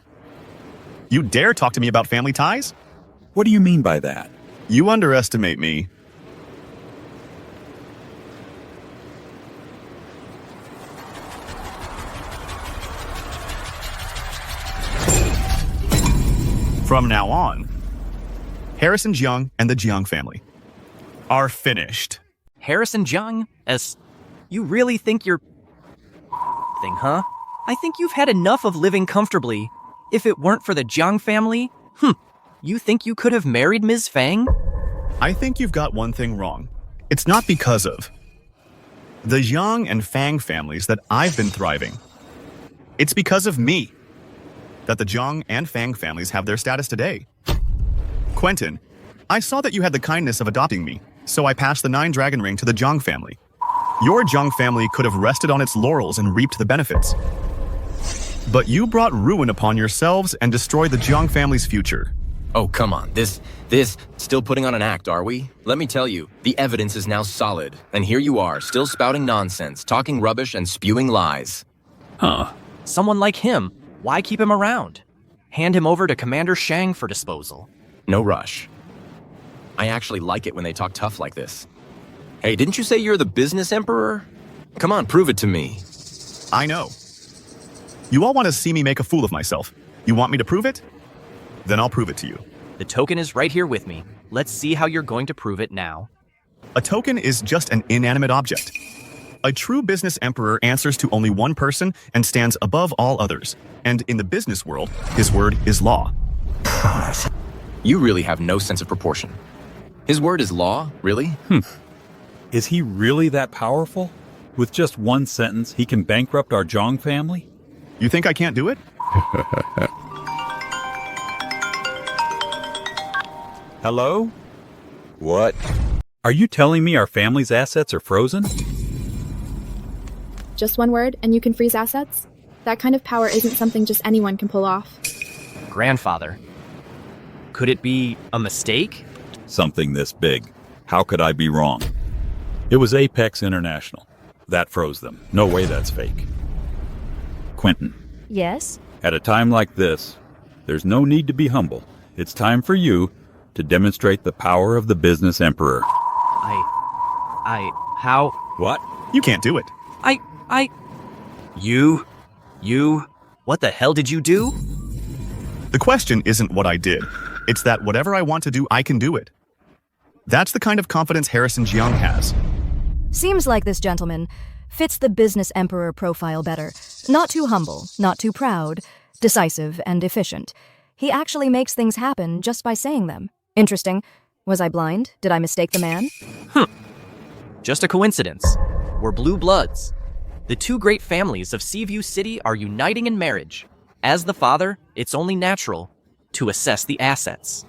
You dare talk to me about family ties? What do you mean by that? You underestimate me. From now on, Harrison Jiang and the Jiang family are finished. Harrison Jiang, you really think you're thing, huh? I think you've had enough of living comfortably. If it weren't for the Jiang family, you think you could have married Ms. Fang? I think you've got one thing wrong. It's not because of the Jiang and Fang families that I've been thriving. It's because of me that the Jiang and Fang families have their status today. Quentin, I saw that you had the kindness of adopting me, so I passed the 9 dragon ring to the Jiang family. Your Jiang family could have rested on its laurels and reaped the benefits. But you brought ruin upon yourselves and destroyed the Jiang family's future. Oh, come on. This, still putting on an act, are we? Let me tell you, the evidence is now solid. And here you are, still spouting nonsense, talking rubbish and spewing lies. Huh. Someone like him, why keep him around? Hand him over to Commander Shang for disposal. No rush. I actually like it when they talk tough like this. Hey, didn't you say you're the business emperor? Come on, prove it to me. I know. You all want to see me make a fool of myself. You want me to prove it? Then I'll prove it to you. The token is right here with me. Let's see how you're going to prove it now. A token is just an inanimate object. A true business emperor answers to only one person and stands above all others. And in the business world, his word is law. You really have no sense of proportion. His word is law, really? Is he really that powerful? With just one sentence, he can bankrupt our Jiang family? You think I can't do it? Hello? What? Are you telling me our family's assets are frozen? Just one word, and you can freeze assets? That kind of power isn't something just anyone can pull off. Grandfather. Could it be a mistake? Something this big. How could I be wrong? It was Apex International. That froze them. No way that's fake. Quentin. Yes? At a time like this, there's no need to be humble. It's time for you to demonstrate the power of the business emperor. How? What? You can't do it. You, what the hell did you do? The question isn't what I did. It's that whatever I want to do, I can do it. That's the kind of confidence Harrison Jiang has. Seems like this gentleman fits the business emperor profile better. Not too humble, not too proud, decisive and efficient. He actually makes things happen just by saying them. Interesting. Was I blind? Did I mistake the man? Just a coincidence. We're blue bloods. The two great families of Seaview City are uniting in marriage. As the father, it's only natural to assess the assets.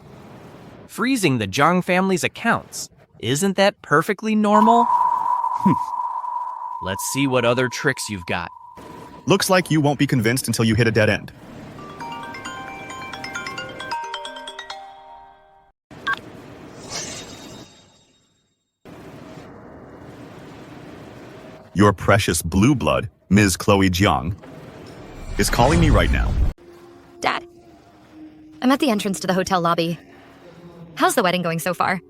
Freezing the Jiang family's accounts, isn't that perfectly normal? Let's see what other tricks you've got. Looks like you won't be convinced until you hit a dead end. Your precious blue blood, Ms. Chloe Jiang, is calling me right now. Dad, I'm at the entrance to the hotel lobby. How's the wedding going so far?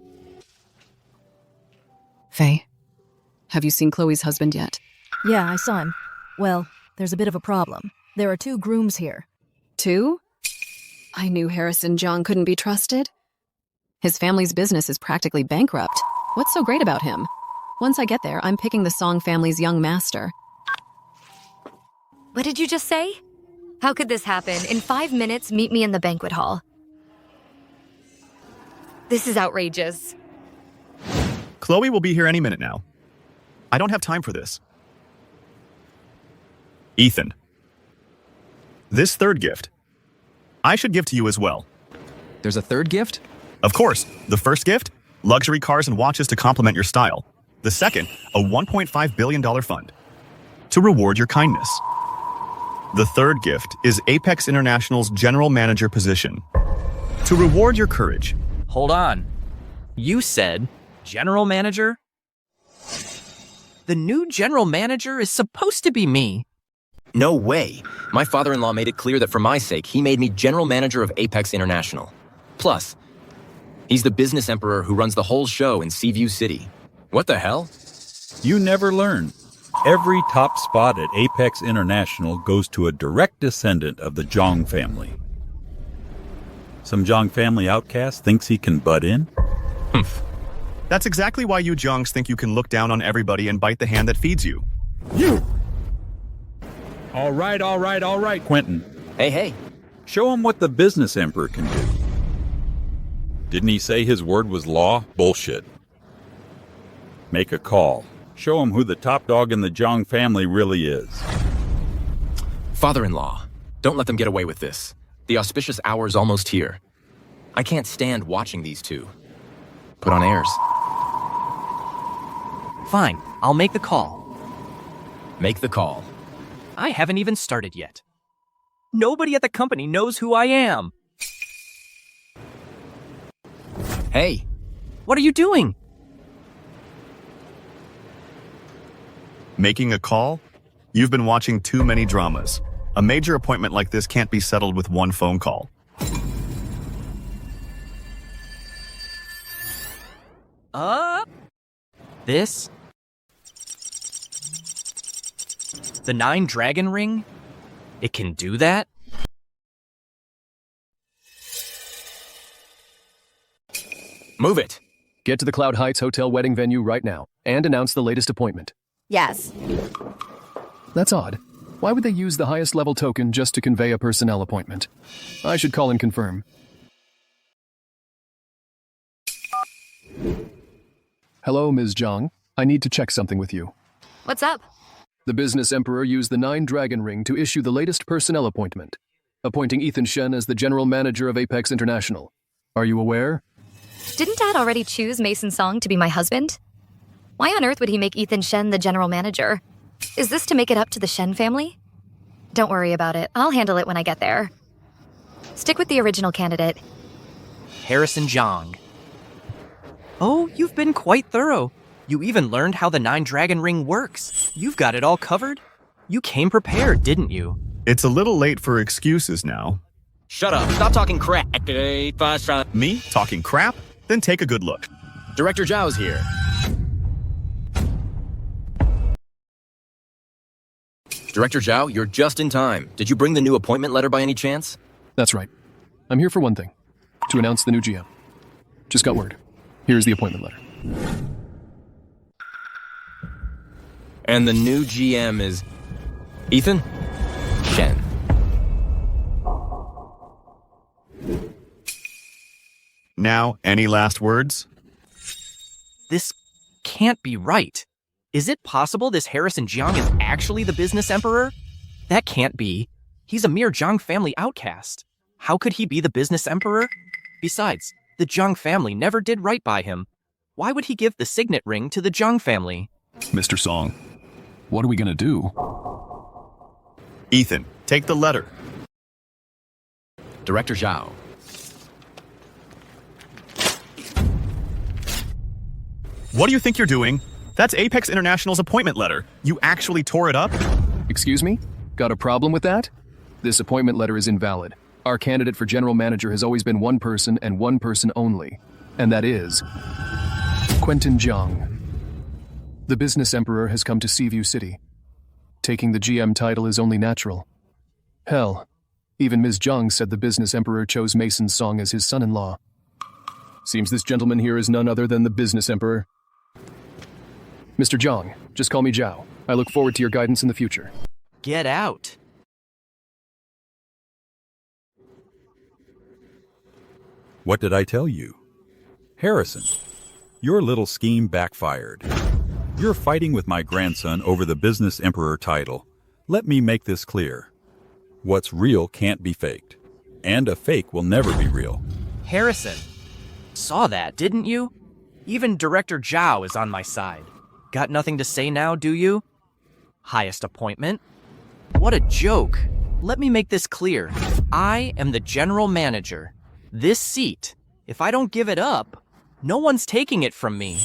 Faye, have you seen Chloe's husband yet? Yeah, I saw him. Well, there's a bit of a problem. There are 2 grooms here. 2? I knew Harrison Jiang couldn't be trusted. His family's business is practically bankrupt. What's so great about him? Once I get there, I'm picking the Song family's young master. What did you just say? How could this happen? In 5 minutes, meet me in the banquet hall. This is outrageous. Chloe will be here any minute now. I don't have time for this. Ethan. This third gift, I should give to you as well. There's a third gift? Of course. The first gift, luxury cars and watches to complement your style. The second, a $1.5 billion fund to reward your kindness. The third gift is Apex International's general manager position to reward your courage. Hold on. You said general manager? The new general manager is supposed to be me. No way. My father-in-law made it clear that for my sake, he made me general manager of Apex International. Plus, he's the business emperor who runs the whole show in Seaview City. What the hell? You never learn. Every top spot at Apex International goes to a direct descendant of the Jiang family. Some Jiang family outcast thinks he can butt in? That's exactly why you Jiangs think you can look down on everybody and bite the hand that feeds you. You! All right, Quentin. Hey. Show him what the business emperor can do. Didn't he say his word was law? Bullshit. Make a call. Show him who the top dog in the Jiang family really is. Father-in-law, don't let them get away with this. The auspicious hour's almost here. I can't stand watching these two. Put on airs. Fine, I'll make the call. Make the call. I haven't even started yet. Nobody at the company knows who I am. Hey. What are you doing? Making a call? You've been watching too many dramas. A major appointment like this can't be settled with one phone call. This? The 9 dragon ring? It can do that? Move it. Get to the Cloud Heights Hotel wedding venue right now and announce the latest appointment. Yes. That's odd. Why would they use the highest level token just to convey a personnel appointment? I should call and confirm. Hello, Ms. Jiang. I need to check something with you. What's up? The business emperor used the 9 dragon ring to issue the latest personnel appointment, appointing Ethan Shen as the general manager of Apex International. Are you aware? Didn't Dad already choose Mason Song to be my husband? Why on earth would he make Ethan Shen the general manager? Is this to make it up to the Shen family? Don't worry about it. I'll handle it when I get there. Stick with the original candidate. Harrison Jiang. Oh, you've been quite thorough. You even learned how the 9 dragon ring works. You've got it all covered. You came prepared, didn't you? It's a little late for excuses now. Shut up. Stop talking crap. Me? Talking crap? Then take a good look. Director Zhao's here. Director Zhao, you're just in time. Did you bring the new appointment letter by any chance? That's right. I'm here for one thing. To announce the new GM. Just got word. Here's the appointment letter. And the new GM is Ethan Shen. Now, any last words? This can't be right. Is it possible this Harrison Jiang is actually the business emperor? That can't be. He's a mere Jiang family outcast. How could he be the business emperor? Besides, the Jiang family never did right by him. Why would he give the signet ring to the Jiang family? Mr. Song, what are we gonna do? Ethan, take the letter. Director Zhao. What do you think you're doing? That's Apex International's appointment letter. You actually tore it up? Excuse me? Got a problem with that? This appointment letter is invalid. Our candidate for general manager has always been one person and one person only, and that is Quentin Jiang. The business emperor has come to Seaview City. Taking the GM title is only natural. Hell, even Ms. Jiang said the business emperor chose Mason Song as his son-in-law. Seems this gentleman here is none other than the business emperor. Mr. Jiang, just call me Zhao. I look forward to your guidance in the future. Get out. What did I tell you? Harrison, your little scheme backfired. You're fighting with my grandson over the business emperor title. Let me make this clear. What's real can't be faked. And a fake will never be real. Harrison, saw that, didn't you? Even Director Zhao is on my side. Got nothing to say now, do you? Highest appointment? What a joke. Let me make this clear. I am the general manager. This seat, if I don't give it up, no one's taking it from me.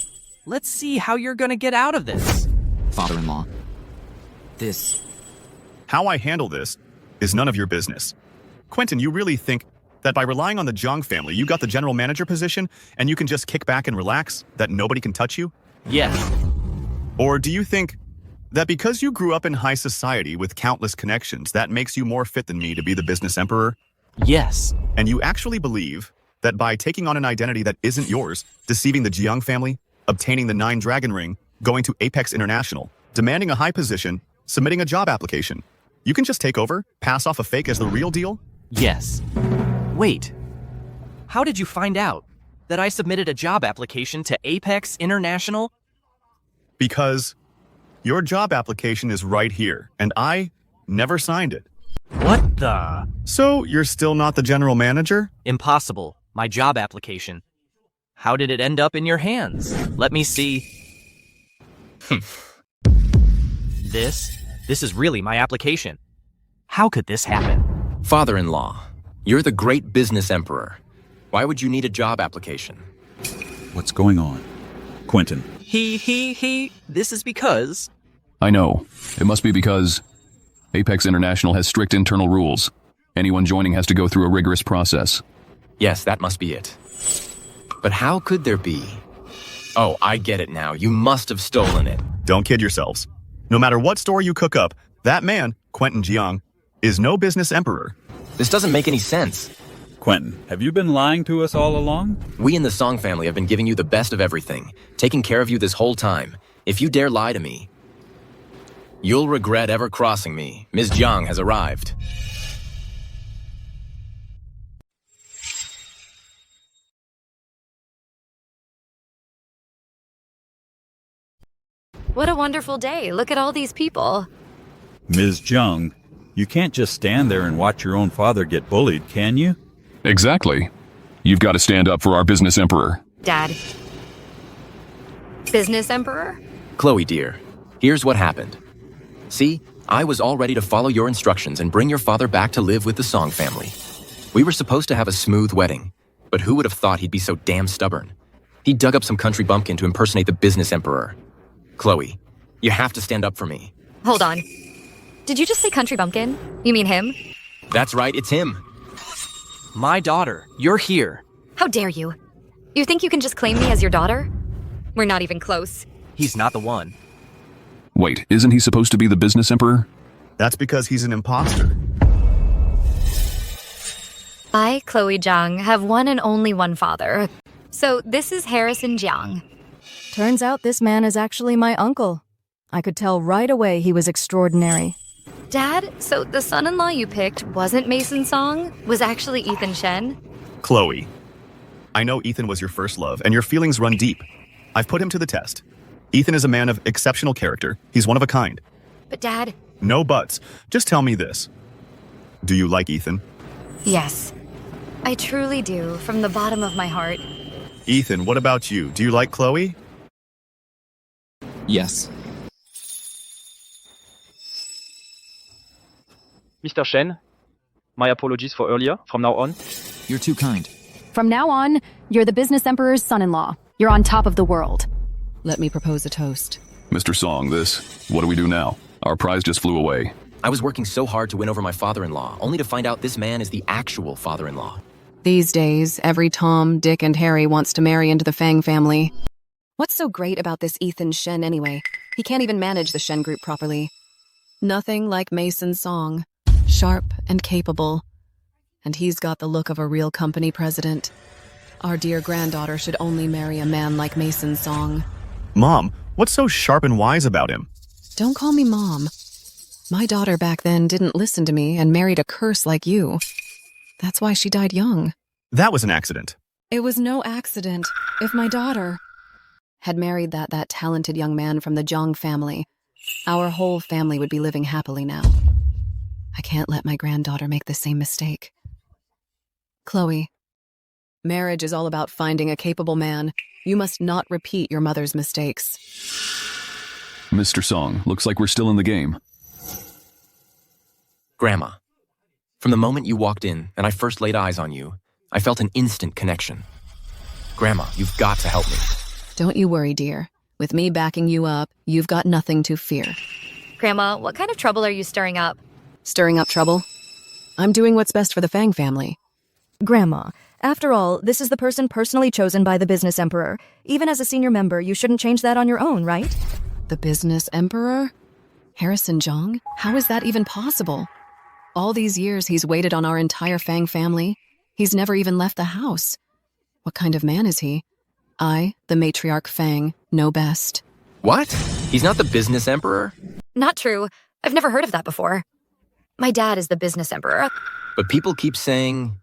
Let's see how you're gonna get out of this. Father-in-law. This. How I handle this is none of your business. Quentin, you really think that by relying on the Jiang family, you got the general manager position and you can just kick back and relax, that nobody can touch you? Yes. Or do you think that because you grew up in high society with countless connections, that makes you more fit than me to be the business emperor? Yes. And you actually believe that by taking on an identity that isn't yours, deceiving the Jiang family, obtaining the 9 Dragon Ring, going to Apex International, demanding a high position, submitting a job application, you can just take over, pass off a fake as the real deal? Yes. Wait. How did you find out that I submitted a job application to Apex International? Because your job application is right here, and I never signed it. What the? So you're still not the general manager? Impossible. My job application. How did it end up in your hands? Let me see. This is really my application. How could this happen? Father-in-law, you're the great business emperor. Why would you need a job application? What's going on? Quentin. This is because... I know. It must be because Apex International has strict internal rules. Anyone joining has to go through a rigorous process. Yes, that must be it. But how could there be? Oh, I get it now. You must have stolen it. Don't kid yourselves. No matter what story you cook up, that man, Quentin Jiang, is no business emperor. This doesn't make any sense. Quentin, have you been lying to us all along? We in the Song family have been giving you the best of everything, taking care of you this whole time. If you dare lie to me, you'll regret ever crossing me. Ms. Jiang has arrived. What a wonderful day. Look at all these people. Ms. Jiang, you can't just stand there and watch your own father get bullied, can you? Exactly. You've got to stand up for our business emperor. Dad. Business Emperor? Chloe, dear, here's what happened. See, I was all ready to follow your instructions and bring your father back to live with the Song family. We were supposed to have a smooth wedding, but who would have thought he'd be so damn stubborn? He dug up some country bumpkin to impersonate the business emperor. Chloe, you have to stand up for me. Hold on. Did you just say country bumpkin? You mean him? That's right, it's him. My daughter, you're here. How dare you? You think you can just claim me as your daughter? We're not even close. He's not the one. Wait, isn't he supposed to be the business emperor? That's because he's an imposter. I, Chloe Jiang, have one and only one father. So this is Harrison Jiang. Turns out this man is actually my uncle. I could tell right away he was extraordinary. Dad, so the son-in-law you picked wasn't Mason Song, was actually Ethan Shen? Chloe, I know Ethan was your first love, and your feelings run deep. I've put him to the test. Ethan is a man of exceptional character. He's one of a kind. But Dad... No buts. Just tell me this. Do you like Ethan? Yes. I truly do, from the bottom of my heart. Ethan, what about you? Do you like Chloe? Yes. Mr. Shen, my apologies for earlier. From now on, you're too kind. From now on, you're the business emperor's son-in-law. You're on top of the world. Let me propose a toast. Mr. Song, what do we do now? Our prize just flew away. I was working so hard to win over my father-in-law, only to find out this man is the actual father-in-law. These days, every Tom, Dick, and Harry wants to marry into the Fang family. What's so great about this Ethan Shen anyway? He can't even manage the Shen group properly. Nothing like Mason Song. Sharp and capable. And he's got the look of a real company president. Our dear granddaughter should only marry a man like Mason Song. Mom, what's so sharp and wise about him? Don't call me Mom. My daughter back then didn't listen to me and married a curse like you. That's why she died young. That was an accident. It was no accident. If my daughter had married that talented young man from the Jiang family, our whole family would be living happily now. I can't let my granddaughter make the same mistake. Chloe, marriage is all about finding a capable man. You must not repeat your mother's mistakes. Mr. Song, looks like we're still in the game. Grandma, from the moment you walked in and I first laid eyes on you, I felt an instant connection. Grandma, you've got to help me. Don't you worry, dear. With me backing you up, you've got nothing to fear. Grandma, what kind of trouble are you stirring up? Stirring up trouble? I'm doing what's best for the Fang family. Grandma, after all, this is the person personally chosen by the business emperor. Even as a senior member, you shouldn't change that on your own, right? The business emperor? Harrison Jiang? How is that even possible? All these years he's waited on our entire Fang family. He's never even left the house. What kind of man is he? I, the matriarch Fang, know best. What? He's not the business emperor? Not true. I've never heard of that before. My dad is the business emperor. But people keep saying,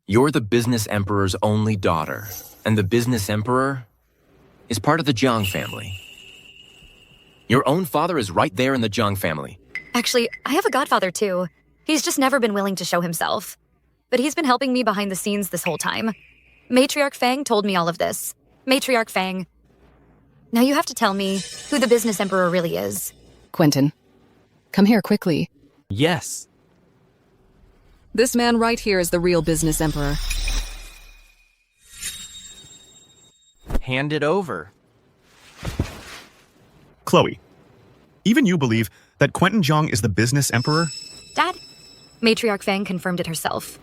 you're the business emperor's only daughter, and the business emperor is part of the Jiang family. Your own father is right there in the Jiang family. Actually, I have a godfather too. He's just never been willing to show himself. But he's been helping me behind the scenes this whole time. Matriarch Fang told me all of this. Matriarch Fang. Now you have to tell me who the business emperor really is. Quentin, come here quickly. Yes. This man right here is the real business emperor. Hand it over. Chloe, even you believe that Quentin Jiang is the business emperor? Dad? Matriarch Fang confirmed it herself.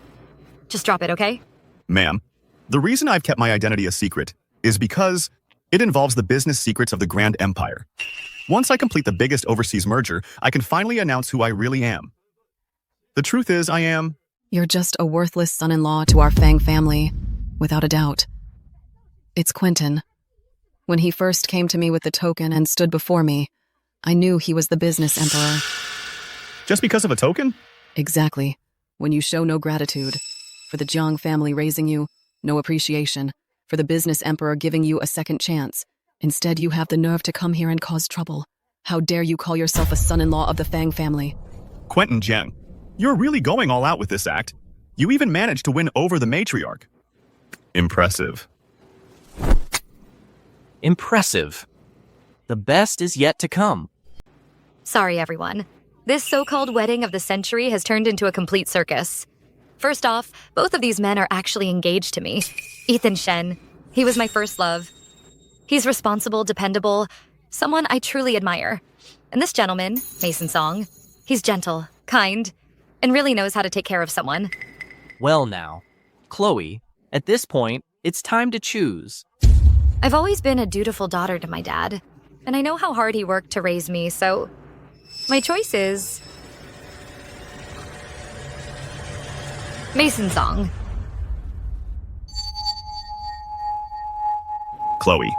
Just drop it, okay? Ma'am, the reason I've kept my identity a secret is because it involves the business secrets of the Grand Empire. Once I complete the biggest overseas merger, I can finally announce who I really am. The truth is, I am... You're just a worthless son-in-law to our Fang family, without a doubt. It's Quentin. When he first came to me with the token and stood before me, I knew he was the business emperor. Just because of a token? Exactly. When you show no gratitude. For the Jiang family raising you, no appreciation. For the business emperor giving you a second chance. Instead, you have the nerve to come here and cause trouble. How dare you call yourself a son-in-law of the Fang family? Quentin Jiang, you're really going all out with this act. You even managed to win over the matriarch. Impressive. Impressive. The best is yet to come. Sorry, everyone. This so-called wedding of the century has turned into a complete circus. First off, both of these men are actually engaged to me. Ethan Shen, he was my first love. He's responsible, dependable, someone I truly admire. And this gentleman, Mason Song, he's gentle, kind, and really knows how to take care of someone. Well now, Chloe, at this point, it's time to choose. I've always been a dutiful daughter to my dad, and I know how hard he worked to raise me, so my choice is Mason Song. Chloe.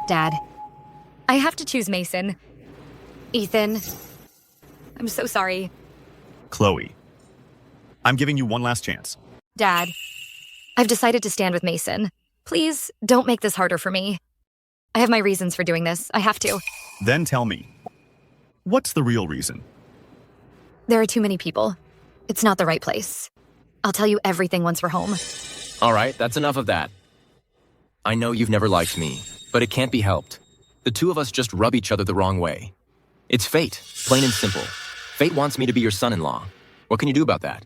Dad, I have to choose Mason. Ethan, I'm so sorry. Chloe. I'm giving you one last chance. Dad, I've decided to stand with Mason. Please don't make this harder for me. I have my reasons for doing this. I have to. Then tell me, what's the real reason? There are too many people. It's not the right place. I'll tell you everything once we're home. All right, that's enough of that. I know you've never liked me, but it can't be helped. The two of us just rub each other the wrong way. It's fate, plain and simple. Fate wants me to be your son-in-law. What can you do about that?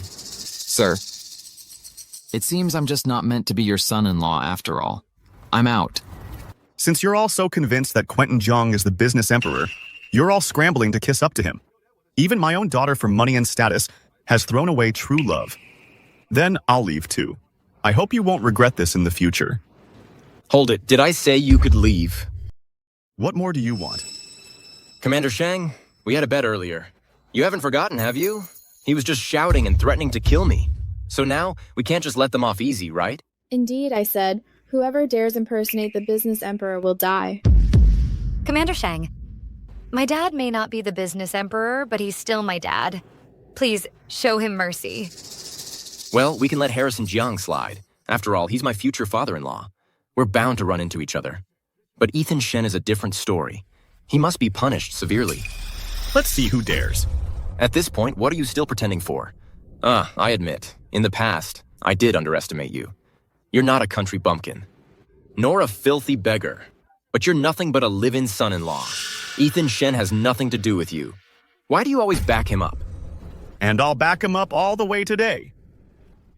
Sir, it seems I'm just not meant to be your son-in-law after all. I'm out. Since you're all so convinced that Quentin Jiang is the business emperor, you're all scrambling to kiss up to him. Even my own daughter for money and status has thrown away true love. Then I'll leave too. I hope you won't regret this in the future. Hold it, did I say you could leave? What more do you want? Commander Shang, we had a bet earlier. You haven't forgotten, have you? He was just shouting and threatening to kill me. So now, we can't just let them off easy, right? Indeed, I said. Whoever dares impersonate the business emperor will die. Commander Shang, my dad may not be the business emperor, but he's still my dad. Please, show him mercy. Well, we can let Harrison Jiang slide. After all, he's my future father-in-law. We're bound to run into each other. But Ethan Shen is a different story. He must be punished severely. Let's see who dares. At this point, what are you still pretending for? I admit, in the past, I did underestimate you. You're not a country bumpkin, nor a filthy beggar, but you're nothing but a live-in son-in-law. Ethan Shen has nothing to do with you. Why do you always back him up? And I'll back him up all the way today.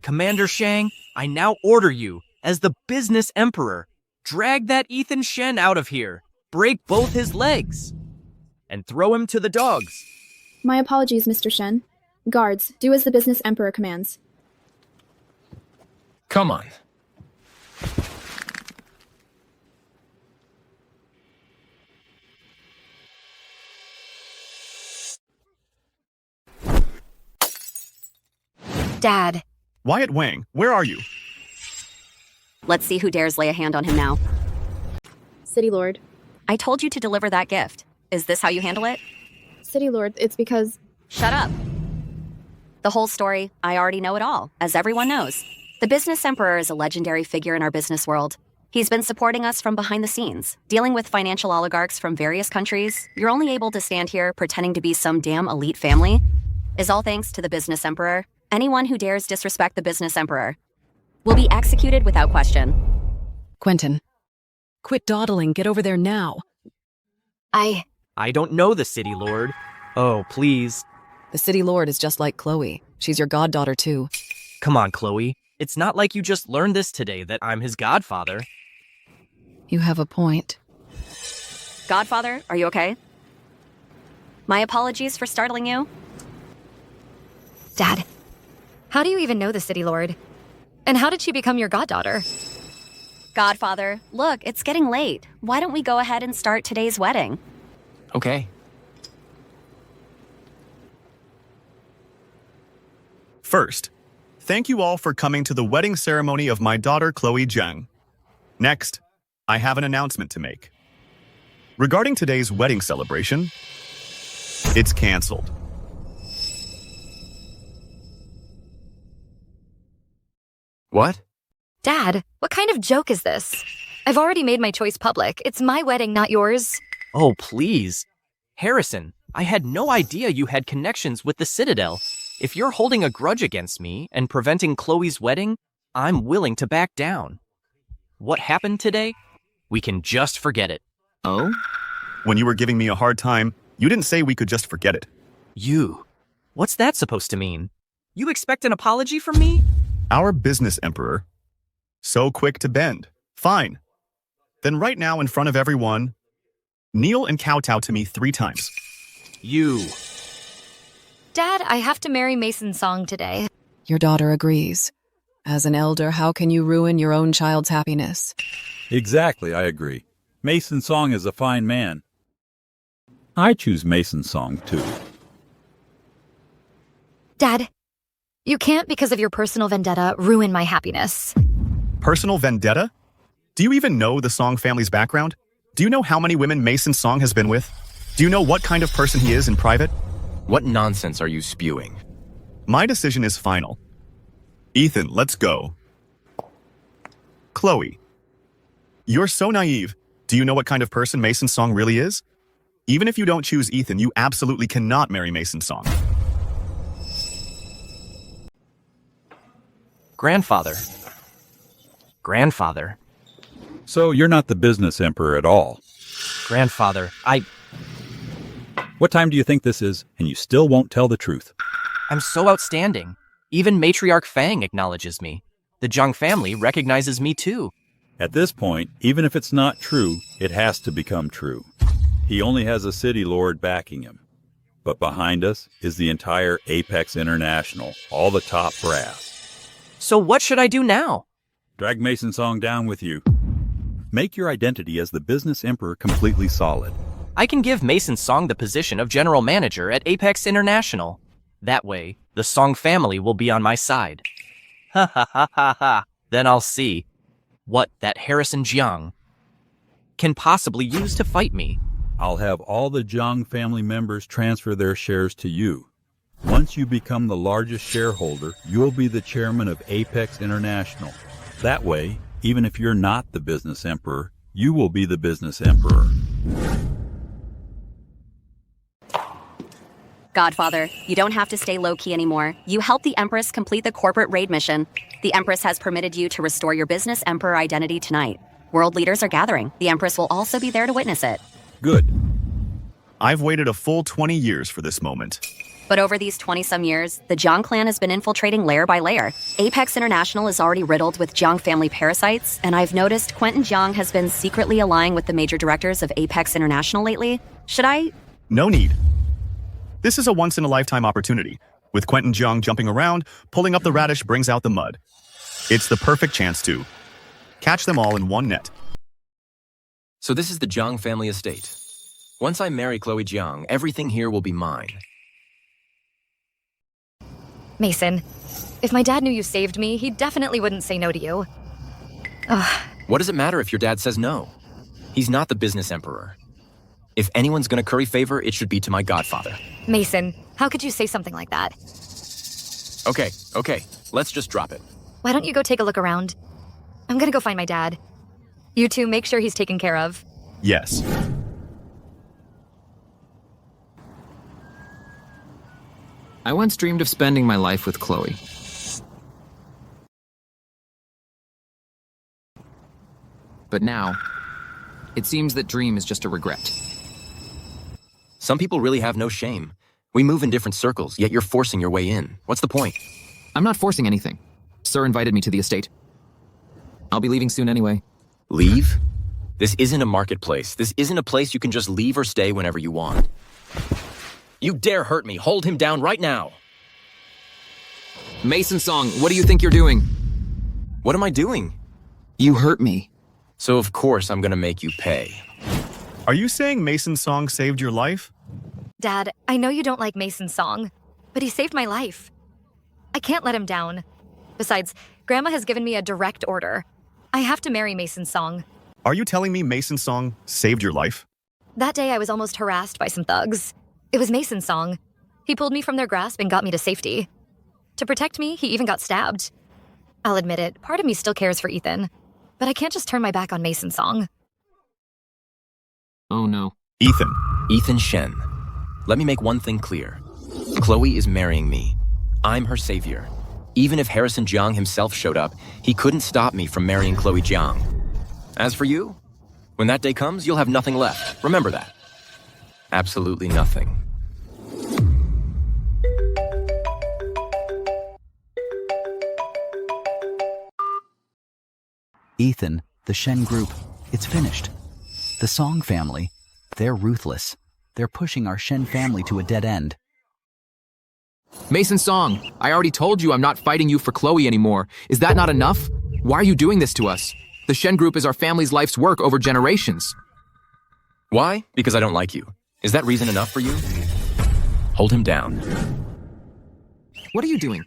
Commander Shang, I now order you, as the business emperor, drag that Ethan Shen out of here, break both his legs, and throw him to the dogs. My apologies, Mr. Shen. Guards, do as the business emperor commands. Come on. Dad. Wyatt Wang, where are you? Let's see who dares lay a hand on him now. City Lord. I told you to deliver that gift. Is this how you handle it? City Lord, it's because... Shut up. The whole story, I already know it all, as everyone knows. The business emperor is a legendary figure in our business world. He's been supporting us from behind the scenes, dealing with financial oligarchs from various countries. You're only able to stand here pretending to be some damn elite family. Is all thanks to the business emperor. Anyone who dares disrespect the business emperor will be executed without question. Quentin, quit dawdling. Get over there now. I don't know the City Lord. Oh, please. The City Lord is just like Chloe. She's your goddaughter, too. Come on, Chloe. It's not like you just learned this today that I'm his godfather. You have a point. Godfather, are you okay? My apologies for startling you. Dad, how do you even know the City Lord? And how did she become your goddaughter? Godfather, look, it's getting late. Why don't we go ahead and start today's wedding? Okay. First, thank you all for coming to the wedding ceremony of my daughter Chloe Jiang. Next, I have an announcement to make. Regarding today's wedding celebration, it's canceled. What? Dad, what kind of joke is this? I've already made my choice public. It's my wedding, not yours. Oh, please. Harrison, I had no idea you had connections with the Citadel. If you're holding a grudge against me and preventing Chloe's wedding, I'm willing to back down. What happened today? We can just forget it. Oh? When you were giving me a hard time, you didn't say we could just forget it. You? What's that supposed to mean? You expect an apology from me? Our business emperor. So quick to bend. Fine. Then right now in front of everyone, kneel and kowtow to me 3 times. You. Dad, I have to marry Mason Song today. Your daughter agrees. As an elder, how can you ruin your own child's happiness? Exactly, I agree. Mason Song is a fine man. I choose Mason Song, too. Dad, you can't, because of your personal vendetta, ruin my happiness. Personal vendetta? Do you even know the Song family's background? Do you know how many women Mason Song has been with? Do you know what kind of person he is in private? What nonsense are you spewing? My decision is final. Ethan, let's go. Chloe, you're so naive. Do you know what kind of person Mason Song really is? Even if you don't choose Ethan, you absolutely cannot marry Mason Song. Grandfather. Grandfather. So you're not the business emperor at all. Grandfather, What time do you think this is, and you still won't tell the truth? I'm so outstanding. Even Matriarch Fang acknowledges me. The Jiang family recognizes me too. At this point, even if it's not true, it has to become true. He only has a city lord backing him. But behind us is the entire Apex International, all the top brass. So what should I do now? Drag Mason Song down with you. Make your identity as the business emperor completely solid. I can give Mason Song the position of general manager at Apex International. That way, the Song family will be on my side. Ha ha ha ha ha. Then I'll see what that Harrison Jiang can possibly use to fight me. I'll have all the Jiang family members transfer their shares to you. Once you become the largest shareholder, you'll be the chairman of Apex International. That way, even if you're not the business emperor, you will be the business emperor. Godfather, you don't have to stay low-key anymore. You helped the Empress complete the corporate raid mission. The Empress has permitted you to restore your business emperor identity tonight. World leaders are gathering. The Empress will also be there to witness it. Good. I've waited a full 20 years for this moment. But over these 20-some years, the Jiang clan has been infiltrating layer by layer. Apex International is already riddled with Jiang family parasites, and I've noticed Quentin Jiang has been secretly allying with the major directors of Apex International lately. Should I? No need. This is a once-in-a-lifetime opportunity. With Quentin Jiang jumping around, pulling up the radish brings out the mud. It's the perfect chance to catch them all in one net. So this is the Jiang family estate. Once I marry Chloe Jiang, everything here will be mine. Mason, if my dad knew you saved me, he definitely wouldn't say no to you. Ugh. What does it matter if your dad says no? He's not the business emperor. If anyone's gonna curry favor, it should be to my godfather. Mason, how could you say something like that? Okay, let's just drop it. Why don't you go take a look around? I'm gonna go find my dad. You two make sure he's taken care of. Yes. I once dreamed of spending my life with Chloe. But now, it seems that dream is just a regret. Some people really have no shame. We move in different circles, yet you're forcing your way in. What's the point? I'm not forcing anything. Sir invited me to the estate. I'll be leaving soon anyway. Leave? This isn't a marketplace. This isn't a place you can just leave or stay whenever you want. You dare hurt me. Hold him down right now. Mason Song, what do you think you're doing? What am I doing? You hurt me. So of course I'm gonna make you pay. Are you saying Mason's song saved your life? Dad, I know you don't like Mason's song, but he saved my life. I can't let him down. Besides, Grandma has given me a direct order. I have to marry Mason's song. Are you telling me Mason's song saved your life? That day I was almost harassed by some thugs. It was Mason's song. He pulled me from their grasp and got me to safety. To protect me, he even got stabbed. I'll admit it, part of me still cares for Ethan, but I can't just turn my back on Mason's song. Oh no. Ethan Shen. Let me make one thing clear. Chloe is marrying me. I'm her savior. Even if Harrison Jiang himself showed up, he couldn't stop me from marrying Chloe Jiang. As for you, when that day comes, you'll have nothing left. Remember that. Absolutely nothing. Ethan, the Shen Group, it's finished. The Song family, they're ruthless. They're pushing our Shen family to a dead end. Mason Song, I already told you I'm not fighting you for Chloe anymore. Is that not enough? Why are you doing this to us? The Shen Group is our family's life's work over generations. Why? Because I don't like you. Is that reason enough for you? Hold him down. What are you doing?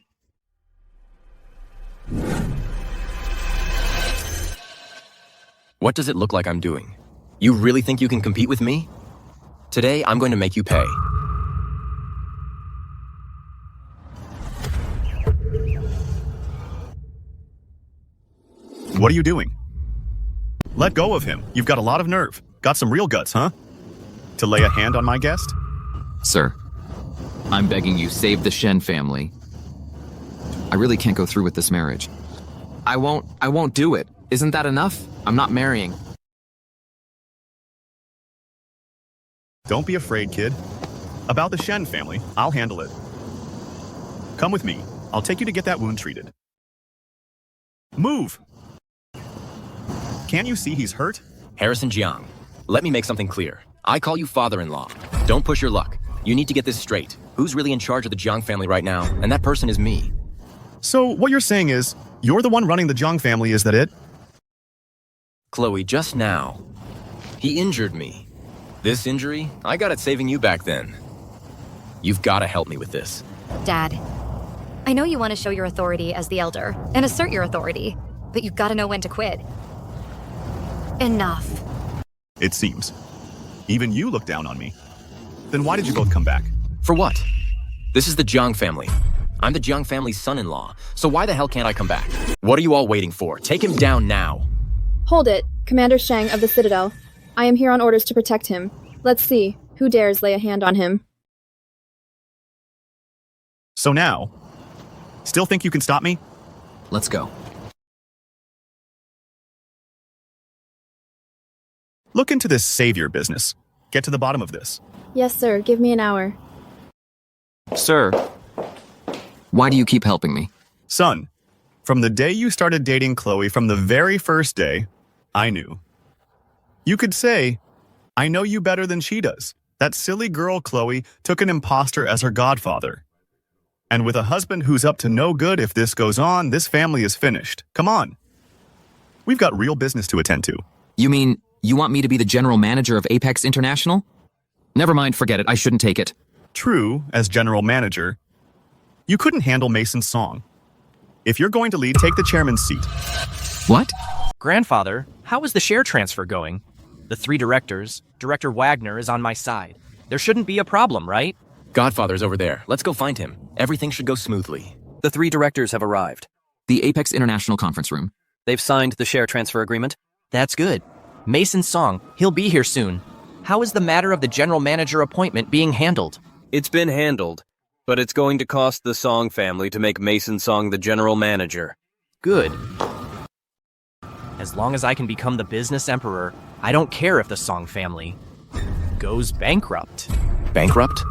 What does it look like I'm doing? You really think you can compete with me? Today, I'm going to make you pay. What are you doing? Let go of him. You've got a lot of nerve. Got some real guts, huh? To lay a hand on my guest? Sir, I'm begging you, save the Shen family. I really can't go through with this marriage. I won't do it. Isn't that enough? I'm not marrying. Don't be afraid, kid. About the Shen family, I'll handle it. Come with me. I'll take you to get that wound treated. Move! Can't you see he's hurt? Harrison Jiang, let me make something clear. I call you father-in-law. Don't push your luck. You need to get this straight. Who's really in charge of the Jiang family right now? And that person is me. So what you're saying is, you're the one running the Jiang family, is that it? Chloe, just now. He injured me. This injury, I got it saving you back then. You've got to help me with this. Dad, I know you want to show your authority as the elder and assert your authority, but you've got to know when to quit. Enough. It seems. Even you look down on me. Then why did you both come back? For what? This is the Jiang family. I'm the Jiang family's son-in-law, so why the hell can't I come back? What are you all waiting for? Take him down now. Hold it, Commander Sheng of the Citadel. I am here on orders to protect him. Let's see, who dares lay a hand on him? So now, still think you can stop me? Let's go. Look into this savior business. Get to the bottom of this. Yes, sir. Give me an hour. Sir, why do you keep helping me? Son, from the day you started dating Chloe, from the very first day, I knew. You could say, I know you better than she does. That silly girl, Chloe, took an impostor as her godfather. And with a husband who's up to no good, if this goes on, this family is finished. Come on. We've got real business to attend to. You mean you want me to be the general manager of Apex International? Never mind, forget it. I shouldn't take it. True, as general manager, you couldn't handle Mason's song. If you're going to lead, take the chairman's seat. What? Grandfather, how is the share transfer going? The 3 directors, Director Wagner is on my side. There shouldn't be a problem, right? Godfather's over there. Let's go find him. Everything should go smoothly. The 3 directors have arrived. The Apex International conference room. They've signed the share transfer agreement. That's good. Mason's song, he'll be here soon. How is the matter of the general manager appointment being handled? It's been handled, but it's going to cost the Song family to make Mason Song the general manager. Good. As long as I can become the business emperor, I don't care if the Song family goes bankrupt. Bankrupt?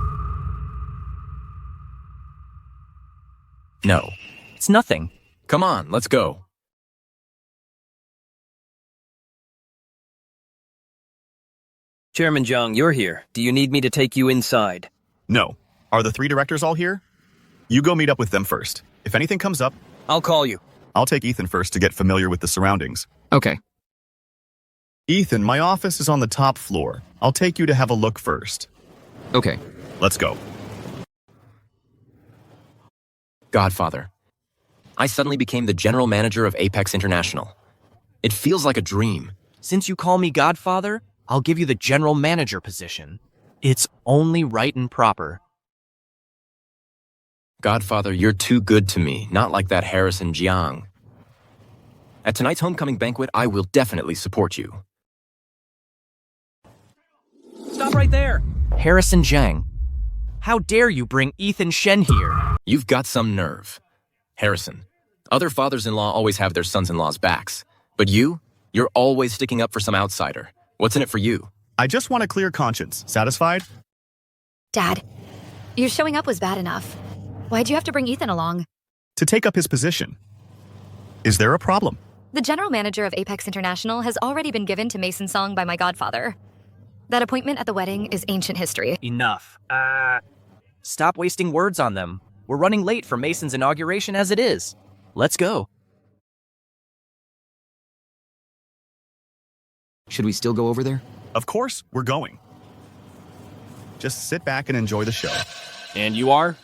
No. It's nothing. Come on, let's go. Chairman Jiang, you're here. Do you need me to take you inside? No. Are the 3 directors all here? You go meet up with them first. If anything comes up, I'll call you. I'll take Ethan first to get familiar with the surroundings. Okay. Ethan, my office is on the top floor. I'll take you to have a look first. Okay. Let's go. Godfather, I suddenly became the general manager of Apex International. It feels like a dream. Since you call me Godfather, I'll give you the general manager position. It's only right and proper. Godfather, you're too good to me, not like that Harrison Jiang. At tonight's homecoming banquet, I will definitely support you. Stop right there! Harrison Jiang, how dare you bring Ethan Shen here? You've got some nerve. Harrison, other fathers-in-law always have their sons-in-law's backs. But you're always sticking up for some outsider. What's in it for you? I just want a clear conscience. Satisfied? Dad, your showing up was bad enough. Why'd you have to bring Ethan along? To take up his position. Is there a problem? The general manager of Apex International has already been given to Mason Song by my godfather. That appointment at the wedding is ancient history. Enough. Stop wasting words on them. We're running late for Mason's inauguration as it is. Let's go. Should we still go over there? Of course, we're going. Just sit back and enjoy the show. And you are?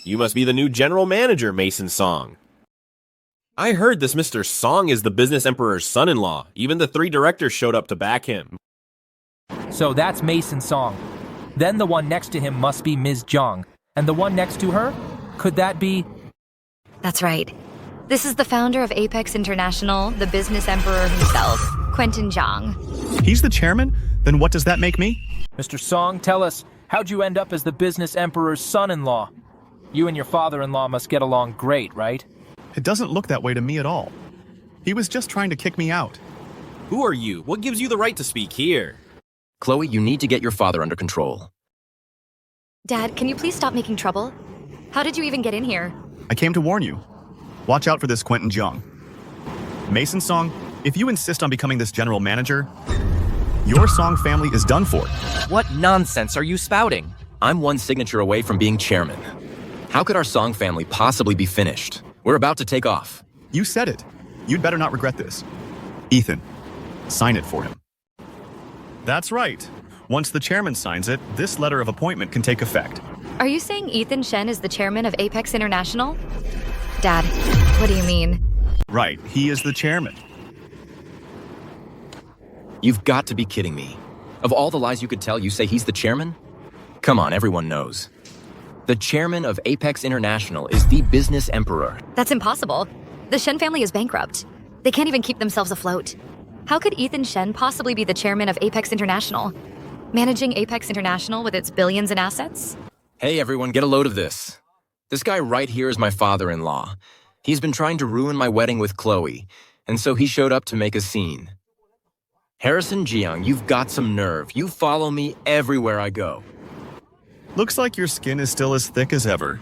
You must be the new general manager, Mason Song. I heard this Mr. Song is the business emperor's son-in-law. Even the 3 directors showed up to back him. So that's Mason Song. Then the one next to him must be Ms. Jiang. And the one next to her? Could that be? That's right. This is the founder of Apex International, the business emperor himself, Quentin Jiang. He's the chairman? Then what does that make me? Mr. Song, tell us, how'd you end up as the business emperor's son-in-law? You and your father-in-law must get along great, right? It doesn't look that way to me at all. He was just trying to kick me out. Who are you? What gives you the right to speak here? Chloe, you need to get your father under control. Dad, can you please stop making trouble? How did you even get in here? I came to warn you. Watch out for this Quentin Jiang. Mason Song, if you insist on becoming this general manager, your Song family is done for. What nonsense are you spouting? I'm one signature away from being chairman. How could our Song family possibly be finished? We're about to take off. You said it. You'd better not regret this. Ethan, sign it for him. That's right. Once the chairman signs it, this letter of appointment can take effect. Are you saying Ethan Shen is the chairman of Apex International? Dad, what do you mean? Right, he is the chairman. You've got to be kidding me. Of all the lies you could tell, you say he's the chairman? Come on, everyone knows. The chairman of Apex International is the business emperor. That's impossible. The Shen family is bankrupt. They can't even keep themselves afloat. How could Ethan Shen possibly be the chairman of Apex International? Managing Apex International with its billions in assets? Hey everyone, get a load of this. This guy right here is my father-in-law. He's been trying to ruin my wedding with Chloe, and so he showed up to make a scene. Harrison Jiang, you've got some nerve. You follow me everywhere I go. Looks like your skin is still as thick as ever.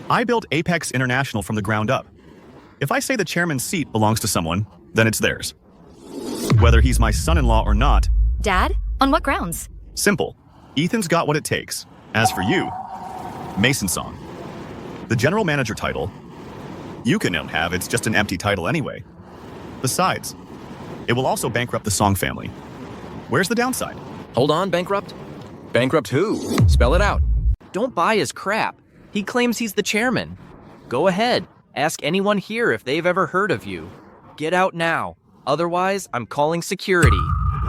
I built Apex International from the ground up. If I say the chairman's seat belongs to someone, then it's theirs. Whether he's my son-in-law or not. Dad? On what grounds? Simple. Ethan's got what it takes. As for you, Mason Song. The general manager title, you can don't have, it's just an empty title anyway. Besides, it will also bankrupt the Song family. Where's the downside? Hold on, bankrupt? Bankrupt who? Spell it out. Don't buy his crap. He claims he's the chairman. Go ahead. Ask anyone here if they've ever heard of you. Get out now. Otherwise, I'm calling security.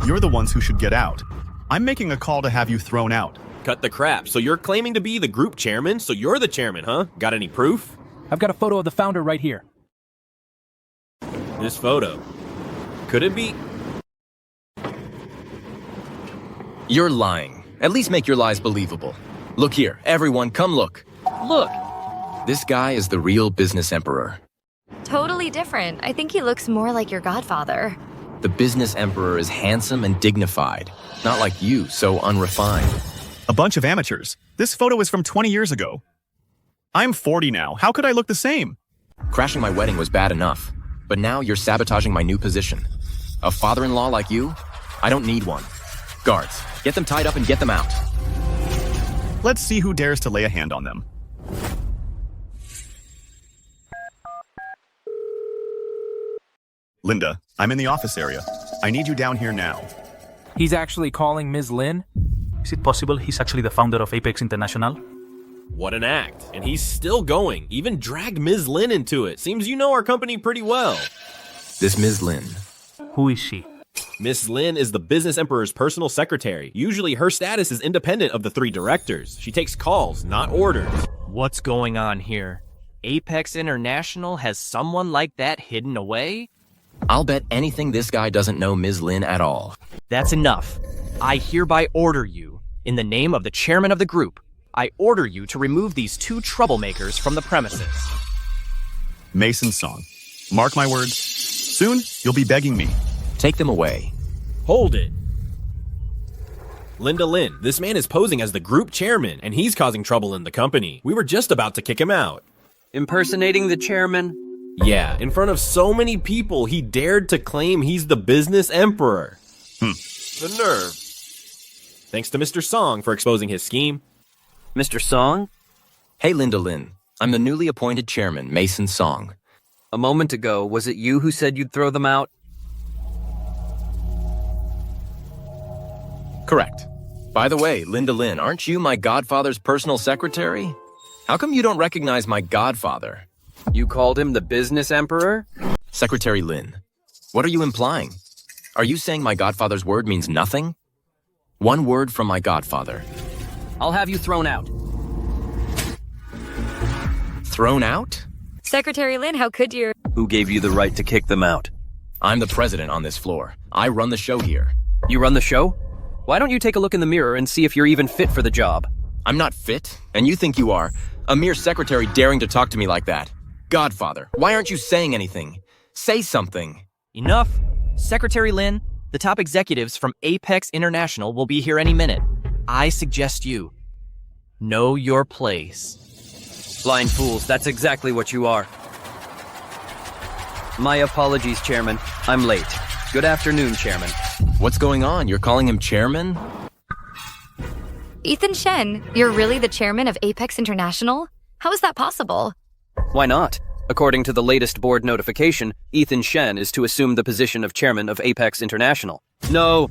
You're the ones who should get out. I'm making a call to have you thrown out. Cut the crap. So you're claiming to be the group chairman? So you're the chairman, huh? Got any proof? I've got a photo of the founder right here. This photo. Could it be? You're lying. At least make your lies believable. Look here, everyone, come look. Look! This guy is the real business emperor. Totally different. I think he looks more like your godfather. The business emperor is handsome and dignified. Not like you, so unrefined. A bunch of amateurs. This photo is from 20 years ago. I'm 40 now. How could I look the same? Crashing my wedding was bad enough, but now you're sabotaging my new position. A father-in-law like you? I don't need one. Guards, get them tied up and get them out. Let's see who dares to lay a hand on them. Linda, I'm in the office area. I need you down here now. He's actually calling Ms. Lin? Is it possible he's actually the founder of Apex International? What an act. And he's still going. Even dragged Ms. Lin into it. Seems you know our company pretty well. This Ms. Lin. Who is she? Miss Lin is the business emperor's personal secretary. Usually her status is independent of the three directors. She takes calls, not orders. What's going on here? Apex International has someone like that hidden away? I'll bet anything this guy doesn't know Ms. Lin at all. That's enough. I hereby order you, in the name of the chairman of the group, I order you to remove these two troublemakers from the premises. Mason Song. Mark my words. Soon, you'll be begging me. Take them away. Hold it. Linda Lin, this man is posing as the group chairman, and he's causing trouble in the company. We were just about to kick him out. Impersonating the chairman? Yeah, in front of so many people, he dared to claim he's the business emperor. The nerve. Thanks to Mr. Song for exposing his scheme. Mr. Song? Hey, Linda Lin. I'm the newly appointed chairman, Mason Song. A moment ago, was it you who said you'd throw them out? Correct. By the way, Linda Lin, aren't you my godfather's personal secretary? How come you don't recognize my godfather? You called him the business emperor? Secretary Lin, what are you implying? Are you saying my godfather's word means nothing? One word from my godfather. I'll have you thrown out. Thrown out? Secretary Lin, how could you? Who gave you the right to kick them out? I'm the president on this floor. I run the show here. You run the show? Why don't you take a look in the mirror and see if you're even fit for the job? I'm not fit, and you think you are. A mere secretary daring to talk to me like that. Godfather, why aren't you saying anything? Say something. Enough. Secretary Lin, the top executives from Apex International will be here any minute. I suggest you know your place. Blind fools, that's exactly what you are. My apologies, Chairman. I'm late. Good afternoon, Chairman. What's going on? You're calling him chairman? Ethan Shen, you're really the chairman of Apex International? How is that possible? Why not? According to the latest board notification, Ethan Shen is to assume the position of chairman of Apex International. No.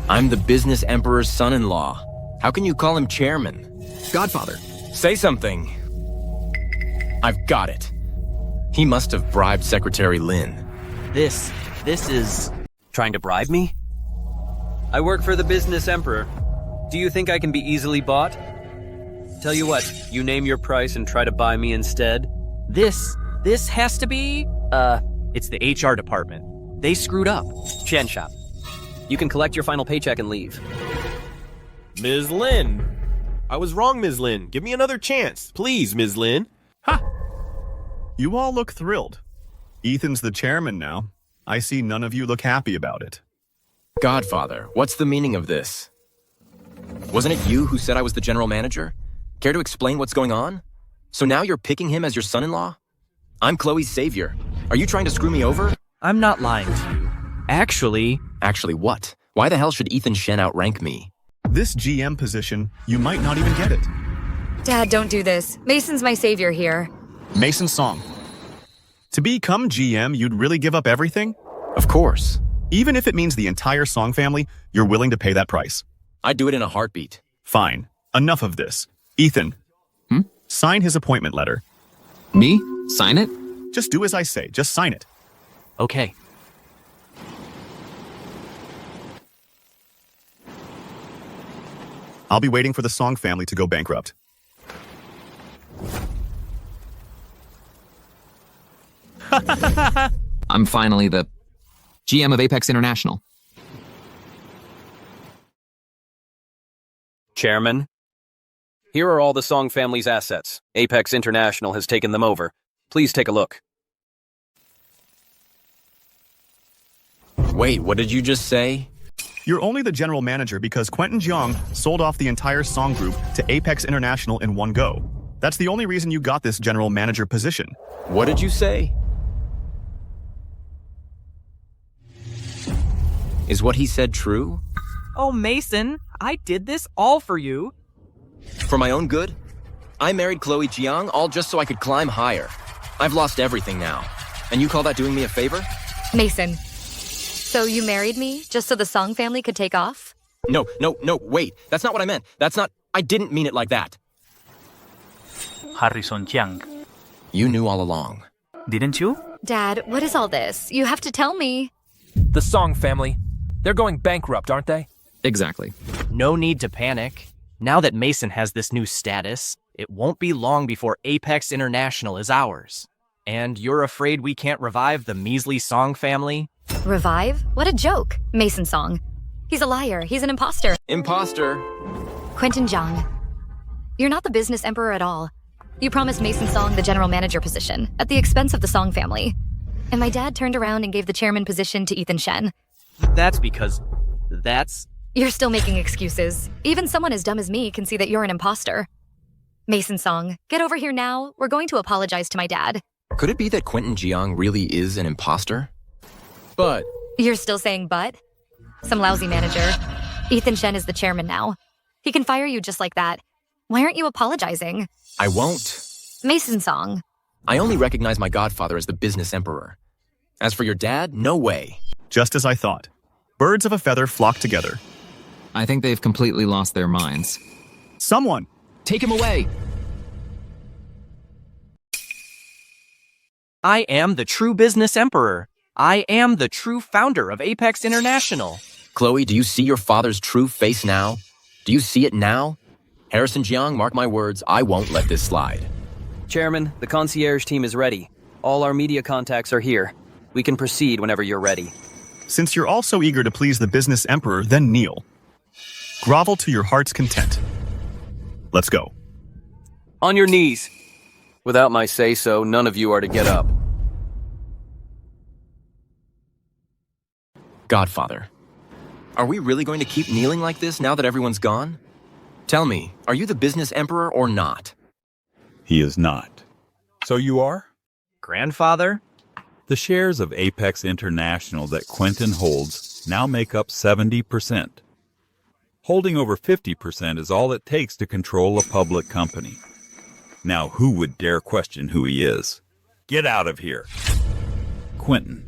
I'm the business emperor's son-in-law. How can you call him chairman? Godfather, say something. I've got it. He must have bribed Secretary Lin. This is... Trying to bribe me? I work for the business emperor. Do you think I can be easily bought? Tell you what, you name your price and try to buy me instead. This has to be... It's the HR department. They screwed up. Chen Shop. You can collect your final paycheck and leave. Ms. Lin, I was wrong, Ms. Lin. Give me another chance. Please, Ms. Lin. You all look thrilled. Ethan's the chairman now. I see none of you look happy about it. Godfather, what's the meaning of this? Wasn't it you who said I was the general manager? Care to explain what's going on? So now you're picking him as your son-in-law? I'm Chloe's savior. Are you trying to screw me over? I'm not lying to you. Actually... Actually what? Why the hell should Ethan Shen outrank me? This GM position, you might not even get it. Dad, don't do this. Mason's my savior here. Mason Song. To become GM, you'd really give up everything? Of course. Even if it means the entire Song family, you're willing to pay that price. I'd do it in a heartbeat. Fine. Enough of this. Ethan. Sign his appointment letter. Me? Sign it? Just do as I say. Just sign it. Okay. I'll be waiting for the Song family to go bankrupt. I'm finally the GM of Apex International. Chairman, here are all the Song family's assets. Apex International has taken them over. Please take a look. Wait, what did you just say? You're only the general manager because Quentin Jiang sold off the entire Song group to Apex International in one go. That's the only reason you got this general manager position. What did you say? Is what he said true? Oh, Mason, I did this all for you. For my own good? I married Chloe Jiang all just so I could climb higher. I've lost everything now. And you call that doing me a favor? Mason, so you married me just so the Song family could take off? No, wait. That's not what I meant. I didn't mean it like that. Harrison Jiang. You knew all along. Didn't you? Dad, what is all this? You have to tell me. The Song family. They're going bankrupt, aren't they? Exactly. No need to panic. Now that Mason has this new status, it won't be long before Apex International is ours. And you're afraid we can't revive the measly Song family? Revive? What a joke. Mason Song. He's a liar. He's an imposter. Imposter? Quentin Jiang. You're not the business emperor at all. You promised Mason Song the general manager position, at the expense of the Song family. And my dad turned around and gave the chairman position to Ethan Shen. That's because... You're still making excuses. Even someone as dumb as me can see that you're an imposter. Mason Song, get over here now. We're going to apologize to my dad. Could it be that Quentin Jiang really is an imposter? But... You're still saying but? Some lousy manager. Ethan Shen is the chairman now. He can fire you just like that. Why aren't you apologizing? I won't. Mason Song. I only recognize my godfather as the business emperor. As for your dad, no way. Just as I thought. Birds of a feather flock together. I think they've completely lost their minds. Someone! Take him away! I am the true business emperor. I am the true founder of Apex International. Chloe, do you see your father's true face now? Do you see it now? Harrison Jiang, mark my words, I won't let this slide. Chairman, the concierge team is ready. All our media contacts are here. We can proceed whenever you're ready. Since you're all so eager to please the business emperor, then kneel. Grovel to your heart's content. Let's go. On your knees. Without my say-so, none of you are to get up. Godfather, are we really going to keep kneeling like this now that everyone's gone? Tell me, are you the business emperor or not? He is not. So you are? Grandfather? The shares of Apex International that Quentin holds now make up 70%. Holding over 50% is all it takes to control a public company. Now, who would dare question who he is? Get out of here. Quentin.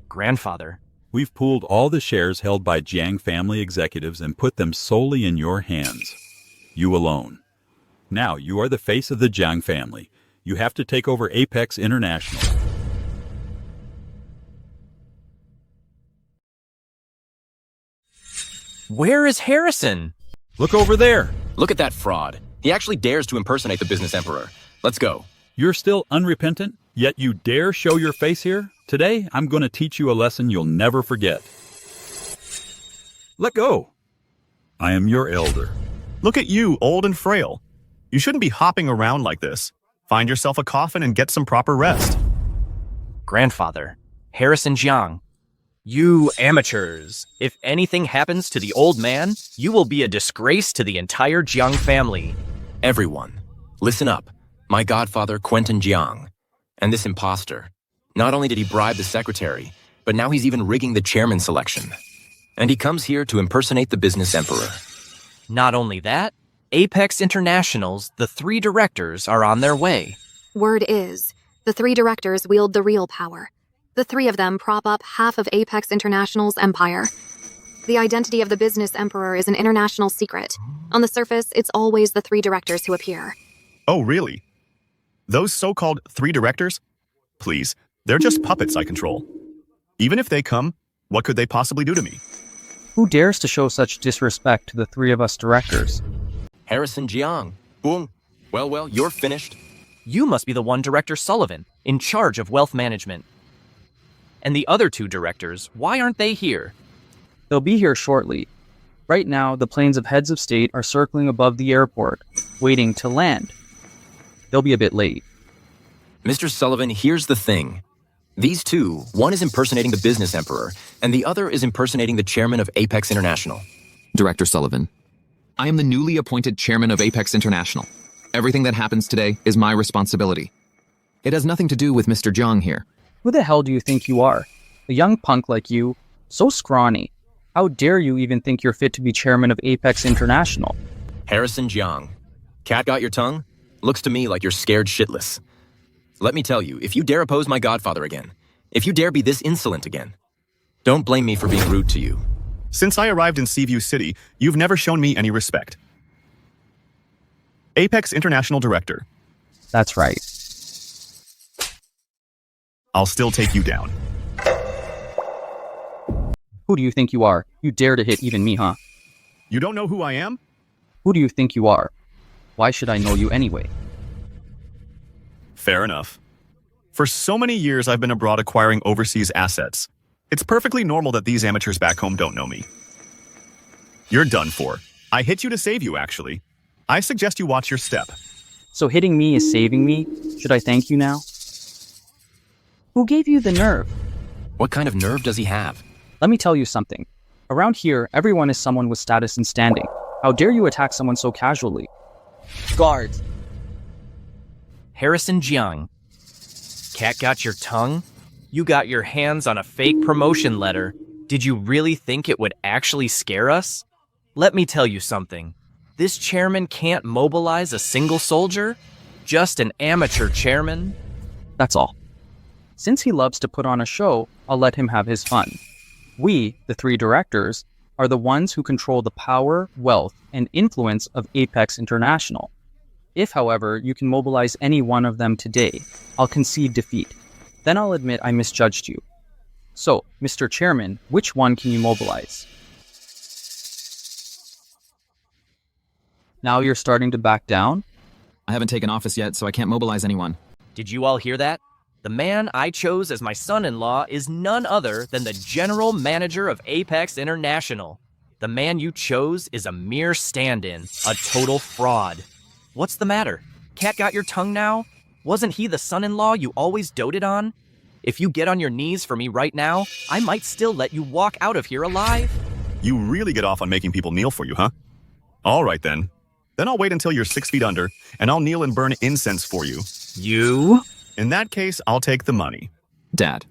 Grandfather. We've pooled all the shares held by Jiang family executives and put them solely in your hands. You alone. Now, you are the face of the Jiang family. You have to take over Apex International. Where is Harrison? Look over there. Look at that fraud. He actually dares to impersonate the business emperor. Let's go. You're still unrepentant, yet you dare show your face here? Today, I'm going to teach you a lesson you'll never forget. Let go. I am your elder. Look at you, old and frail. You shouldn't be hopping around like this. Find yourself a coffin and get some proper rest. Grandfather, Harrison Jiang. You amateurs. If anything happens to the old man, you will be a disgrace to the entire Jiang family. Everyone, listen up. My godfather, Quentin Jiang. And this impostor. Not only did he bribe the secretary, but now he's even rigging the chairman selection. And he comes here to impersonate the business emperor. Not only that, Apex International's the 3 directors are on their way. Word is, the 3 directors wield the real power. The 3 of them prop up half of Apex International's empire. The identity of the business emperor is an international secret. On the surface, it's always the 3 directors who appear. Oh, really? Those so-called 3 directors? Please, they're just puppets I control. Even if they come, what could they possibly do to me? Who dares to show such disrespect to the 3 of us directors? Harrison Jiang. Boom. Well, you're finished. You must be the one Director Sullivan, in charge of wealth management. And the other 2 directors, why aren't they here? They'll be here shortly. Right now, the planes of heads of state are circling above the airport, waiting to land. They'll be a bit late. Mr. Sullivan, here's the thing. These 2, one is impersonating the business emperor, and the other is impersonating the chairman of Apex International. Director Sullivan, I am the newly appointed chairman of Apex International. Everything that happens today is my responsibility. It has nothing to do with Mr. Jiang here. Who the hell do you think you are? A young punk like you, so scrawny. How dare you even think you're fit to be chairman of Apex International? Harrison Jiang. Cat got your tongue? Looks to me like you're scared shitless. Let me tell you, if you dare oppose my godfather again, if you dare be this insolent again, don't blame me for being rude to you. Since I arrived in Seaview City, you've never shown me any respect. Apex International Director. That's right. I'll still take you down. Who do you think you are? You dare to hit even me, huh? You don't know who I am? Who do you think you are? Why should I know you anyway? Fair enough. For so many years, I've been abroad acquiring overseas assets. It's perfectly normal that these amateurs back home don't know me. You're done for. I hit you to save you, actually. I suggest you watch your step. So hitting me is saving me? Should I thank you now? Who gave you the nerve? What kind of nerve does he have? Let me tell you something. Around here, everyone is someone with status and standing. How dare you attack someone so casually? Guards! Harrison Jiang. Cat got your tongue? You got your hands on a fake promotion letter. Did you really think it would actually scare us? Let me tell you something. This chairman can't mobilize a single soldier? Just an amateur chairman? That's all. Since he loves to put on a show, I'll let him have his fun. We, the 3 directors, are the ones who control the power, wealth, and influence of Apex International. If, however, you can mobilize any one of them today, I'll concede defeat. Then I'll admit I misjudged you. So, Mr. Chairman, which one can you mobilize? Now you're starting to back down? I haven't taken office yet, so I can't mobilize anyone. Did you all hear that? The man I chose as my son-in-law is none other than the general manager of Apex International. The man you chose is a mere stand-in, a total fraud. What's the matter? Cat got your tongue now? Wasn't he the son-in-law you always doted on? If you get on your knees for me right now, I might still let you walk out of here alive. You really get off on making people kneel for you, huh? All right, then. Then I'll wait until you're 6 feet under, and I'll kneel and burn incense for you. You? In that case, I'll take the money. Dad,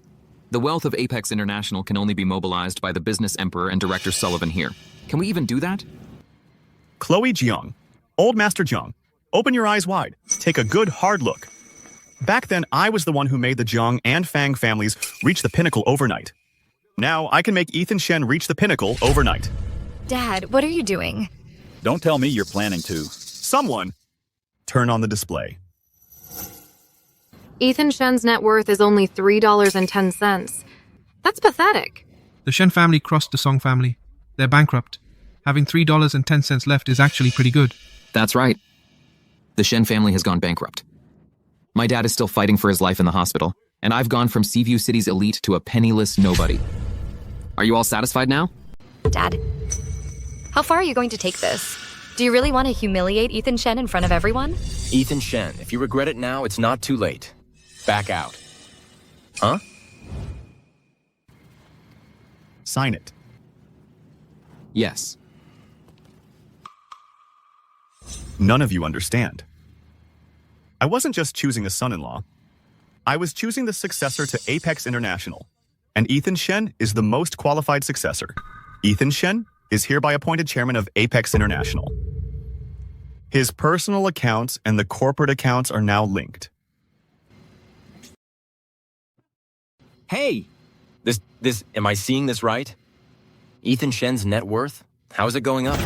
the wealth of Apex International can only be mobilized by the business emperor and Director Sullivan here. Can we even do that? Chloe Jiang, Old Master Jiang, open your eyes wide. Take a good, hard look. Back then, I was the one who made the Jiang and Fang families reach the pinnacle overnight. Now, I can make Ethan Shen reach the pinnacle overnight. Dad, what are you doing? Don't tell me you're planning to. Someone, turn on the display. Ethan Shen's net worth is only $3.10. That's pathetic. The Shen family crossed the Song family. They're bankrupt. Having $3.10 left is actually pretty good. That's right. The Shen family has gone bankrupt. My dad is still fighting for his life in the hospital, and I've gone from Seaview City's elite to a penniless nobody. Are you all satisfied now? Dad, how far are you going to take this? Do you really want to humiliate Ethan Shen in front of everyone? Ethan Shen, if you regret it now, it's not too late. Back out. Huh? Sign it. Yes. None of you understand. I wasn't just choosing a son-in-law. I was choosing the successor to Apex International. And Ethan Shen is the most qualified successor. Ethan Shen is hereby appointed chairman of Apex International. His personal accounts and the corporate accounts are now linked. Hey! Am I seeing this right? Ethan Shen's net worth? How's it going up?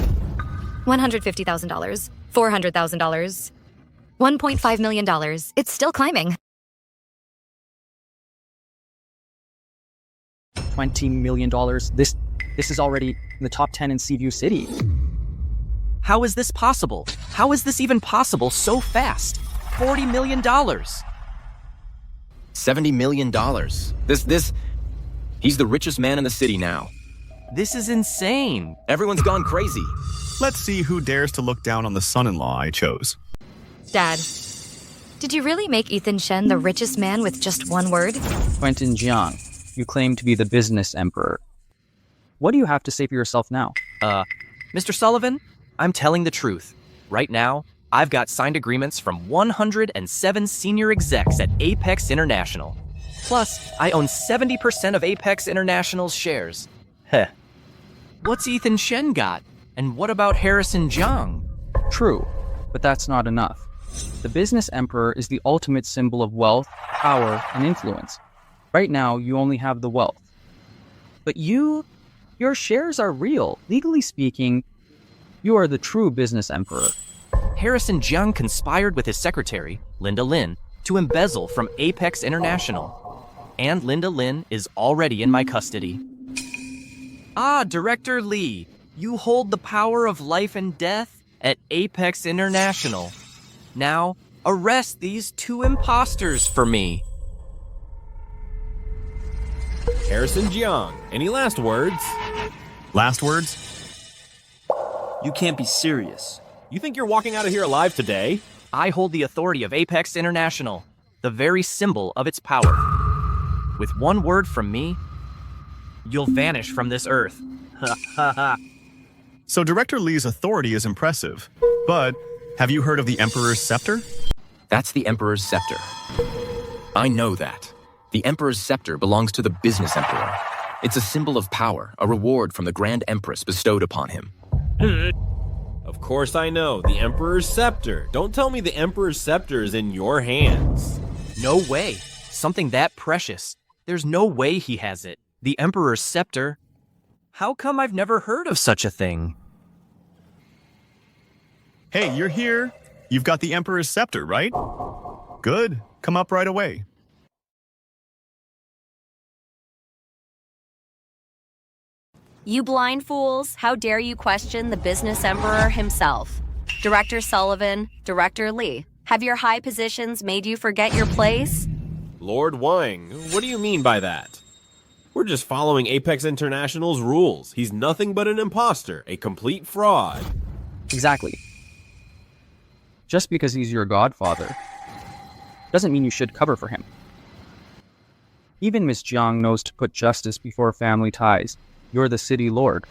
$150,000, $400,000, $1.5 million. It's still climbing. $20 million. This is already in the top 10 in Seaview City. How is this possible? How is this even possible so fast? $40 million. $70 million. He's the richest man in the city now. This is insane. Everyone's gone crazy. Let's see who dares to look down on the son-in-law I chose. Dad, did you really make Ethan Shen the richest man with just one word? Quentin Jiang, you claim to be the business emperor. What do you have to say for yourself now? Mr. Sullivan, I'm telling the truth. Right now, I've got signed agreements from 107 senior execs at Apex International. Plus, I own 70% of Apex International's shares. Heh. What's Ethan Shen got? And what about Harrison Jiang? True, but that's not enough. The business emperor is the ultimate symbol of wealth, power, and influence. Right now, you only have the wealth. But your shares are real. Legally speaking, you are the true business emperor. Harrison Jiang conspired with his secretary, Linda Lin, to embezzle from Apex International. And Linda Lin is already in my custody. Ah, Director Lee, you hold the power of life and death at Apex International. Now, arrest these two imposters for me. Harrison Jiang, any last words? Last words? You can't be serious. You think you're walking out of here alive today? I hold the authority of Apex International, the very symbol of its power. With one word from me, you'll vanish from this earth. So Director Lee's authority is impressive, but have you heard of the Emperor's Scepter? That's the Emperor's Scepter. I know that. The Emperor's Scepter belongs to the business emperor. It's a symbol of power, a reward from the Grand Empress bestowed upon him. Of course I know, the Emperor's Scepter. Don't tell me the Emperor's Scepter is in your hands. No way. Something that precious. There's no way he has it. The Emperor's Scepter? How come I've never heard of such a thing? Hey, you're here. You've got the Emperor's Scepter, right? Good. Come up right away. You blind fools, how dare you question the business emperor himself? Director Sullivan, Director Lee, have your high positions made you forget your place? Lord Wang, what do you mean by that? We're just following Apex International's rules. He's nothing but an imposter, a complete fraud. Exactly. Just because he's your godfather doesn't mean you should cover for him. Even Miss Jiang knows to put justice before family ties. You're the city lord.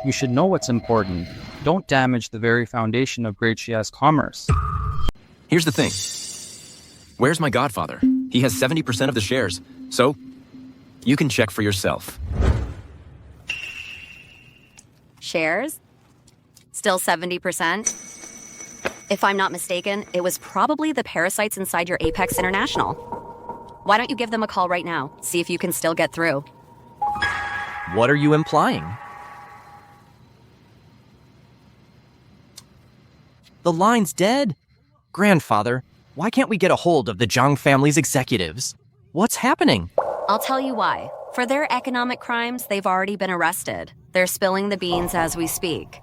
You should know what's important. Don't damage the very foundation of Great Xia's commerce. Here's the thing. Where's my godfather? He has 70% of the shares, so you can check for yourself. Shares? Still 70%? If I'm not mistaken, it was probably the parasites inside your Apex International. Why don't you give them a call right now? See if you can still get through. What are you implying? The line's dead. Grandfather, why can't we get a hold of the Jiang family's executives? What's happening? I'll tell you why. For their economic crimes, they've already been arrested. They're spilling the beans as we speak.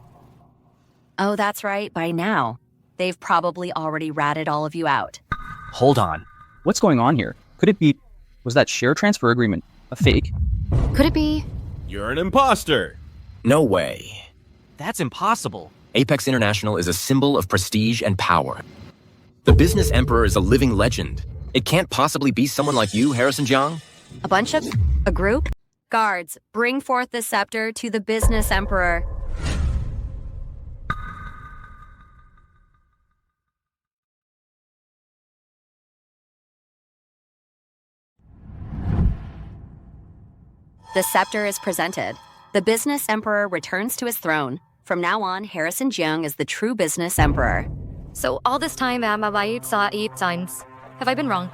Oh, that's right, by now. They've probably already ratted all of you out. Hold on. What's going on here? Could it be... was that share transfer agreement a fake? Could it be... You're an imposter. No way. That's impossible. Apex International is a symbol of prestige and power. The business emperor is a living legend. It can't possibly be someone like you, Harrison Jiang. A group? Guards, bring forth the scepter to the business emperor. The scepter is presented. The business emperor returns to his throne. From now on, Harrison Jiang is the true business emperor. So all this time, mabait sa 8 signs. Have I been wrong?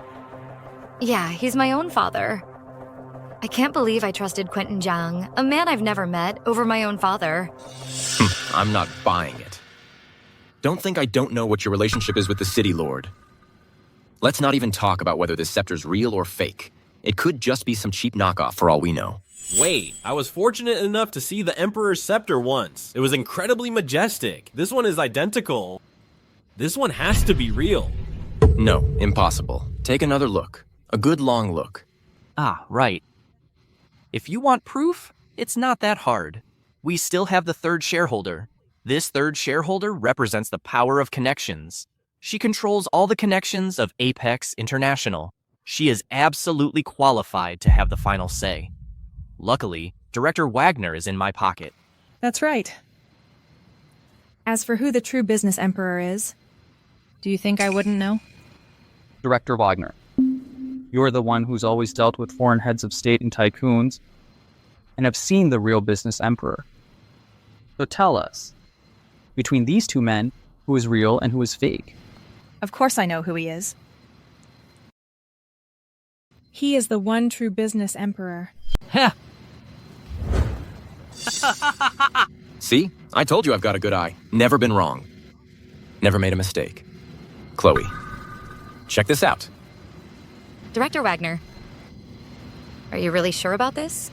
Yeah, he's my own father. I can't believe I trusted Quentin Jiang, a man I've never met, over my own father. I'm not buying it. Don't think I don't know what your relationship is with the city lord. Let's not even talk about whether this scepter's real or fake. It could just be some cheap knockoff for all we know. Wait, I was fortunate enough to see the Emperor's scepter once. It was incredibly majestic. This one is identical. This one has to be real. No, impossible. Take another look. A good long look. Ah, right. If you want proof, it's not that hard. We still have the third shareholder. This third shareholder represents the power of connections. She controls all the connections of Apex International. She is absolutely qualified to have the final say. Luckily, Director Wagner is in my pocket. That's right. As for who the true business emperor is, do you think I wouldn't know? Director Wagner, you're the one who's always dealt with foreign heads of state and tycoons, and have seen the real business emperor. So tell us, between these two men, who is real and who is fake? Of course I know who he is. He is the one true business emperor. Heh. See? I told you I've got a good eye. Never been wrong. Never made a mistake. Chloe, check this out. Director Wagner, are you really sure about this?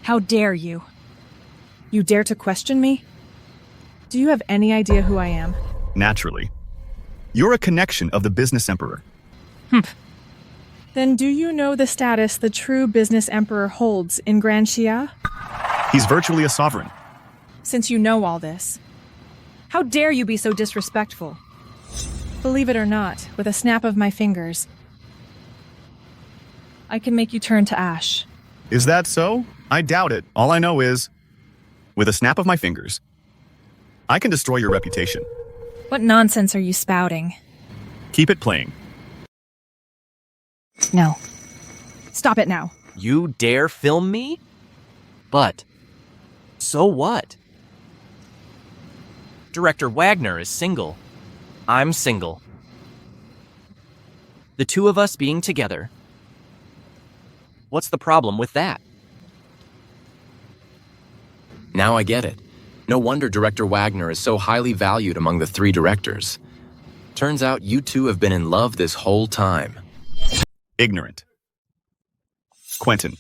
How dare you? You dare to question me? Do you have any idea who I am? Naturally. You're a connection of the business emperor. Then do you know the status the true business emperor holds in Grand Xia? He's virtually a sovereign. Since you know all this, how dare you be so disrespectful? Believe it or not, with a snap of my fingers, I can make you turn to ash. Is that so? I doubt it. All I know is, with a snap of my fingers, I can destroy your reputation. What nonsense are you spouting? Keep it playing. No. Stop it now. You dare film me? But, so what? Director Wagner is single. I'm single. The two of us being together. What's the problem with that? Now I get it. No wonder Director Wagner is so highly valued among the three directors. Turns out you two have been in love this whole time. Ignorant. Quentin,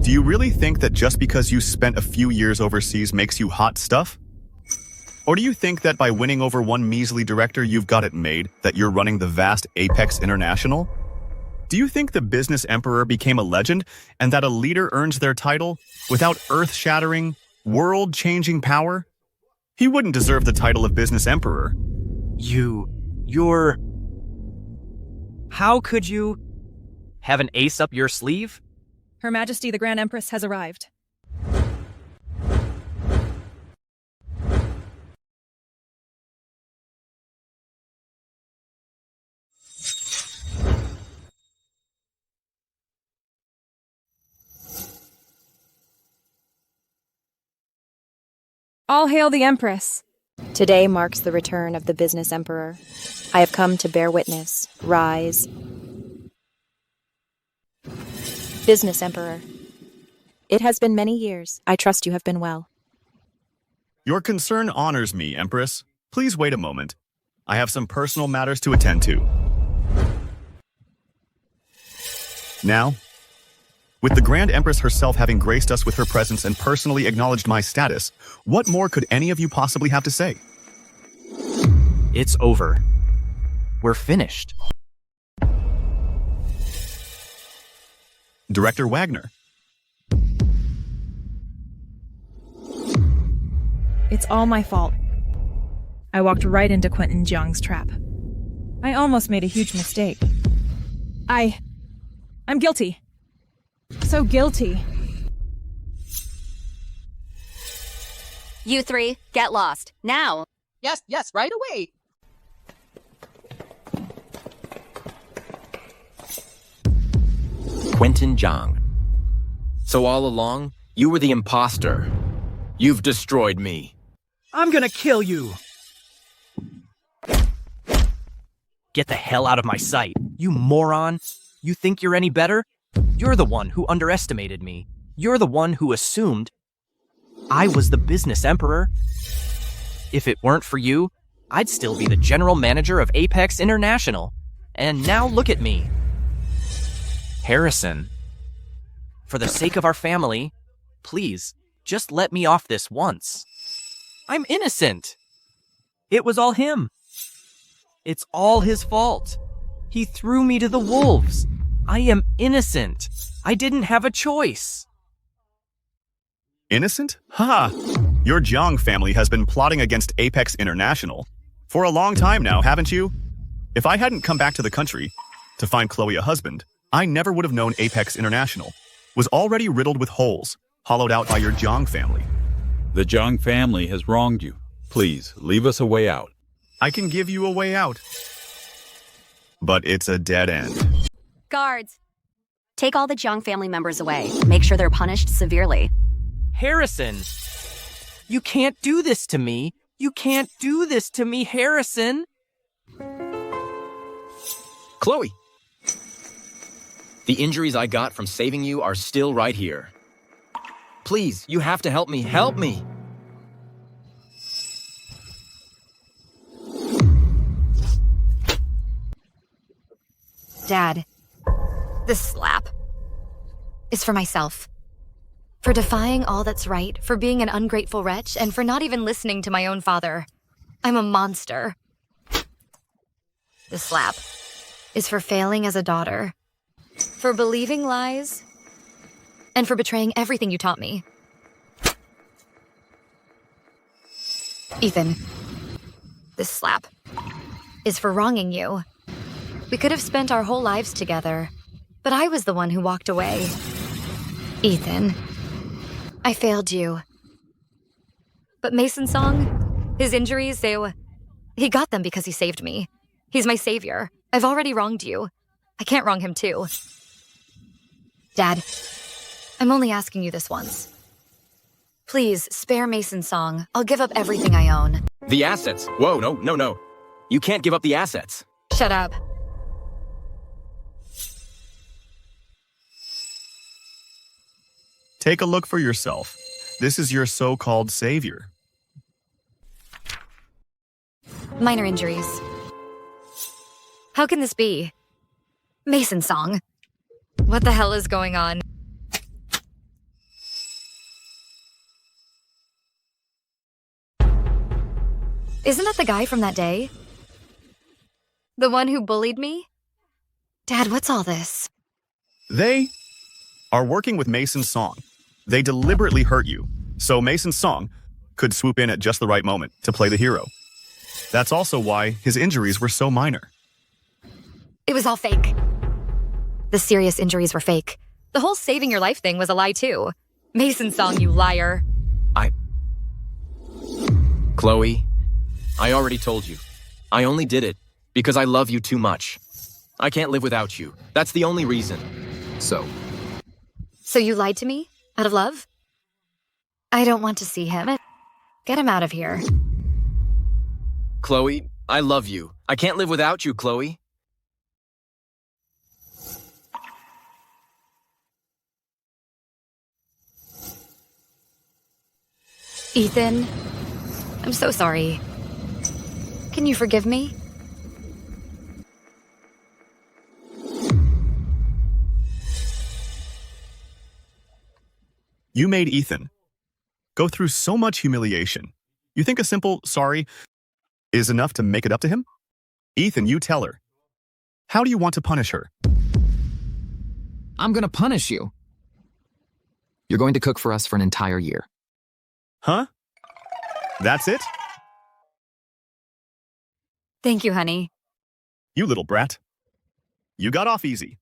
do you really think that just because you spent a few years overseas makes you hot stuff? Or do you think that by winning over one measly director you've got it made, that you're running the vast Apex International? Do you think the business emperor became a legend and that a leader earns their title without earth-shattering, world-changing power? He wouldn't deserve the title of business emperor. You're... How could you... have an ace up your sleeve? Her Majesty the Grand Empress has arrived. All hail the Empress! Today marks the return of the business emperor. I have come to bear witness. Rise. Business emperor. It has been many years. I trust you have been well. Your concern honors me, Empress. Please wait a moment. I have some personal matters to attend to. Now, with the Grand Empress herself having graced us with her presence and personally acknowledged my status, what more could any of you possibly have to say? It's over. We're finished. Director Wagner. It's all my fault. I walked right into Quentin Jiang's trap. I almost made a huge mistake. I'm guilty. So guilty. You three, get lost. Now! Yes, right away. Quentin Jiang. So all along, you were the imposter. You've destroyed me. I'm gonna kill you. Get the hell out of my sight, you moron. You think you're any better? You're the one who underestimated me. You're the one who assumed I was the business emperor. If it weren't for you, I'd still be the general manager of Apex International. And now look at me. Harrison, for the sake of our family, please, just let me off this once. I'm innocent. It was all him. It's all his fault. He threw me to the wolves. I am innocent. I didn't have a choice. Innocent? Ha! Your Jiang family has been plotting against Apex International for a long time now, haven't you? If I hadn't come back to the country to find Chloe a husband, I never would have known Apex International was already riddled with holes, hollowed out by your Jiang family. The Jiang family has wronged you. Please, leave us a way out. I can give you a way out. But it's a dead end. Guards! Take all the Jiang family members away. Make sure they're punished severely. Harrison! You can't do this to me! You can't do this to me, Harrison! Chloe! The injuries I got from saving you are still right here. Please, you have to help me. Help me! Dad, this slap is for myself. For defying all that's right, for being an ungrateful wretch, and for not even listening to my own father. I'm a monster. The slap is for failing as a daughter, for believing lies, and for betraying everything you taught me. Ethan, this slap is for wronging you. We could have spent our whole lives together, but I was the one who walked away. Ethan, I failed you. But Mason Song, his injuries, he got them because he saved me. He's my savior. I've already wronged you. I can't wrong him too. Dad, I'm only asking you this once. Please, spare Mason Song. I'll give up everything I own. The assets? Whoa, no. You can't give up the assets. Shut up. Take a look for yourself. This is your so-called savior. Minor injuries. How can this be? Mason Song. What the hell is going on? Isn't that the guy from that day? The one who bullied me? Dad, what's all this? They are working with Mason Song. They deliberately hurt you, so Mason Song could swoop in at just the right moment to play the hero. That's also why his injuries were so minor. It was all fake. The serious injuries were fake. The whole saving your life thing was a lie too. Mason Song, you liar. Chloe, I already told you. I only did it because I love you too much. I can't live without you. That's the only reason. So you lied to me? Out of love? I don't want to see him. Get him out of here. Chloe, I love you. I can't live without you, Chloe. Ethan, I'm so sorry. Can you forgive me? You made Ethan go through so much humiliation. You think a simple sorry is enough to make it up to him? Ethan, you tell her. How do you want to punish her? I'm gonna punish you. You're going to cook for us for an entire year. Huh? That's it? Thank you, honey. You little brat. You got off easy.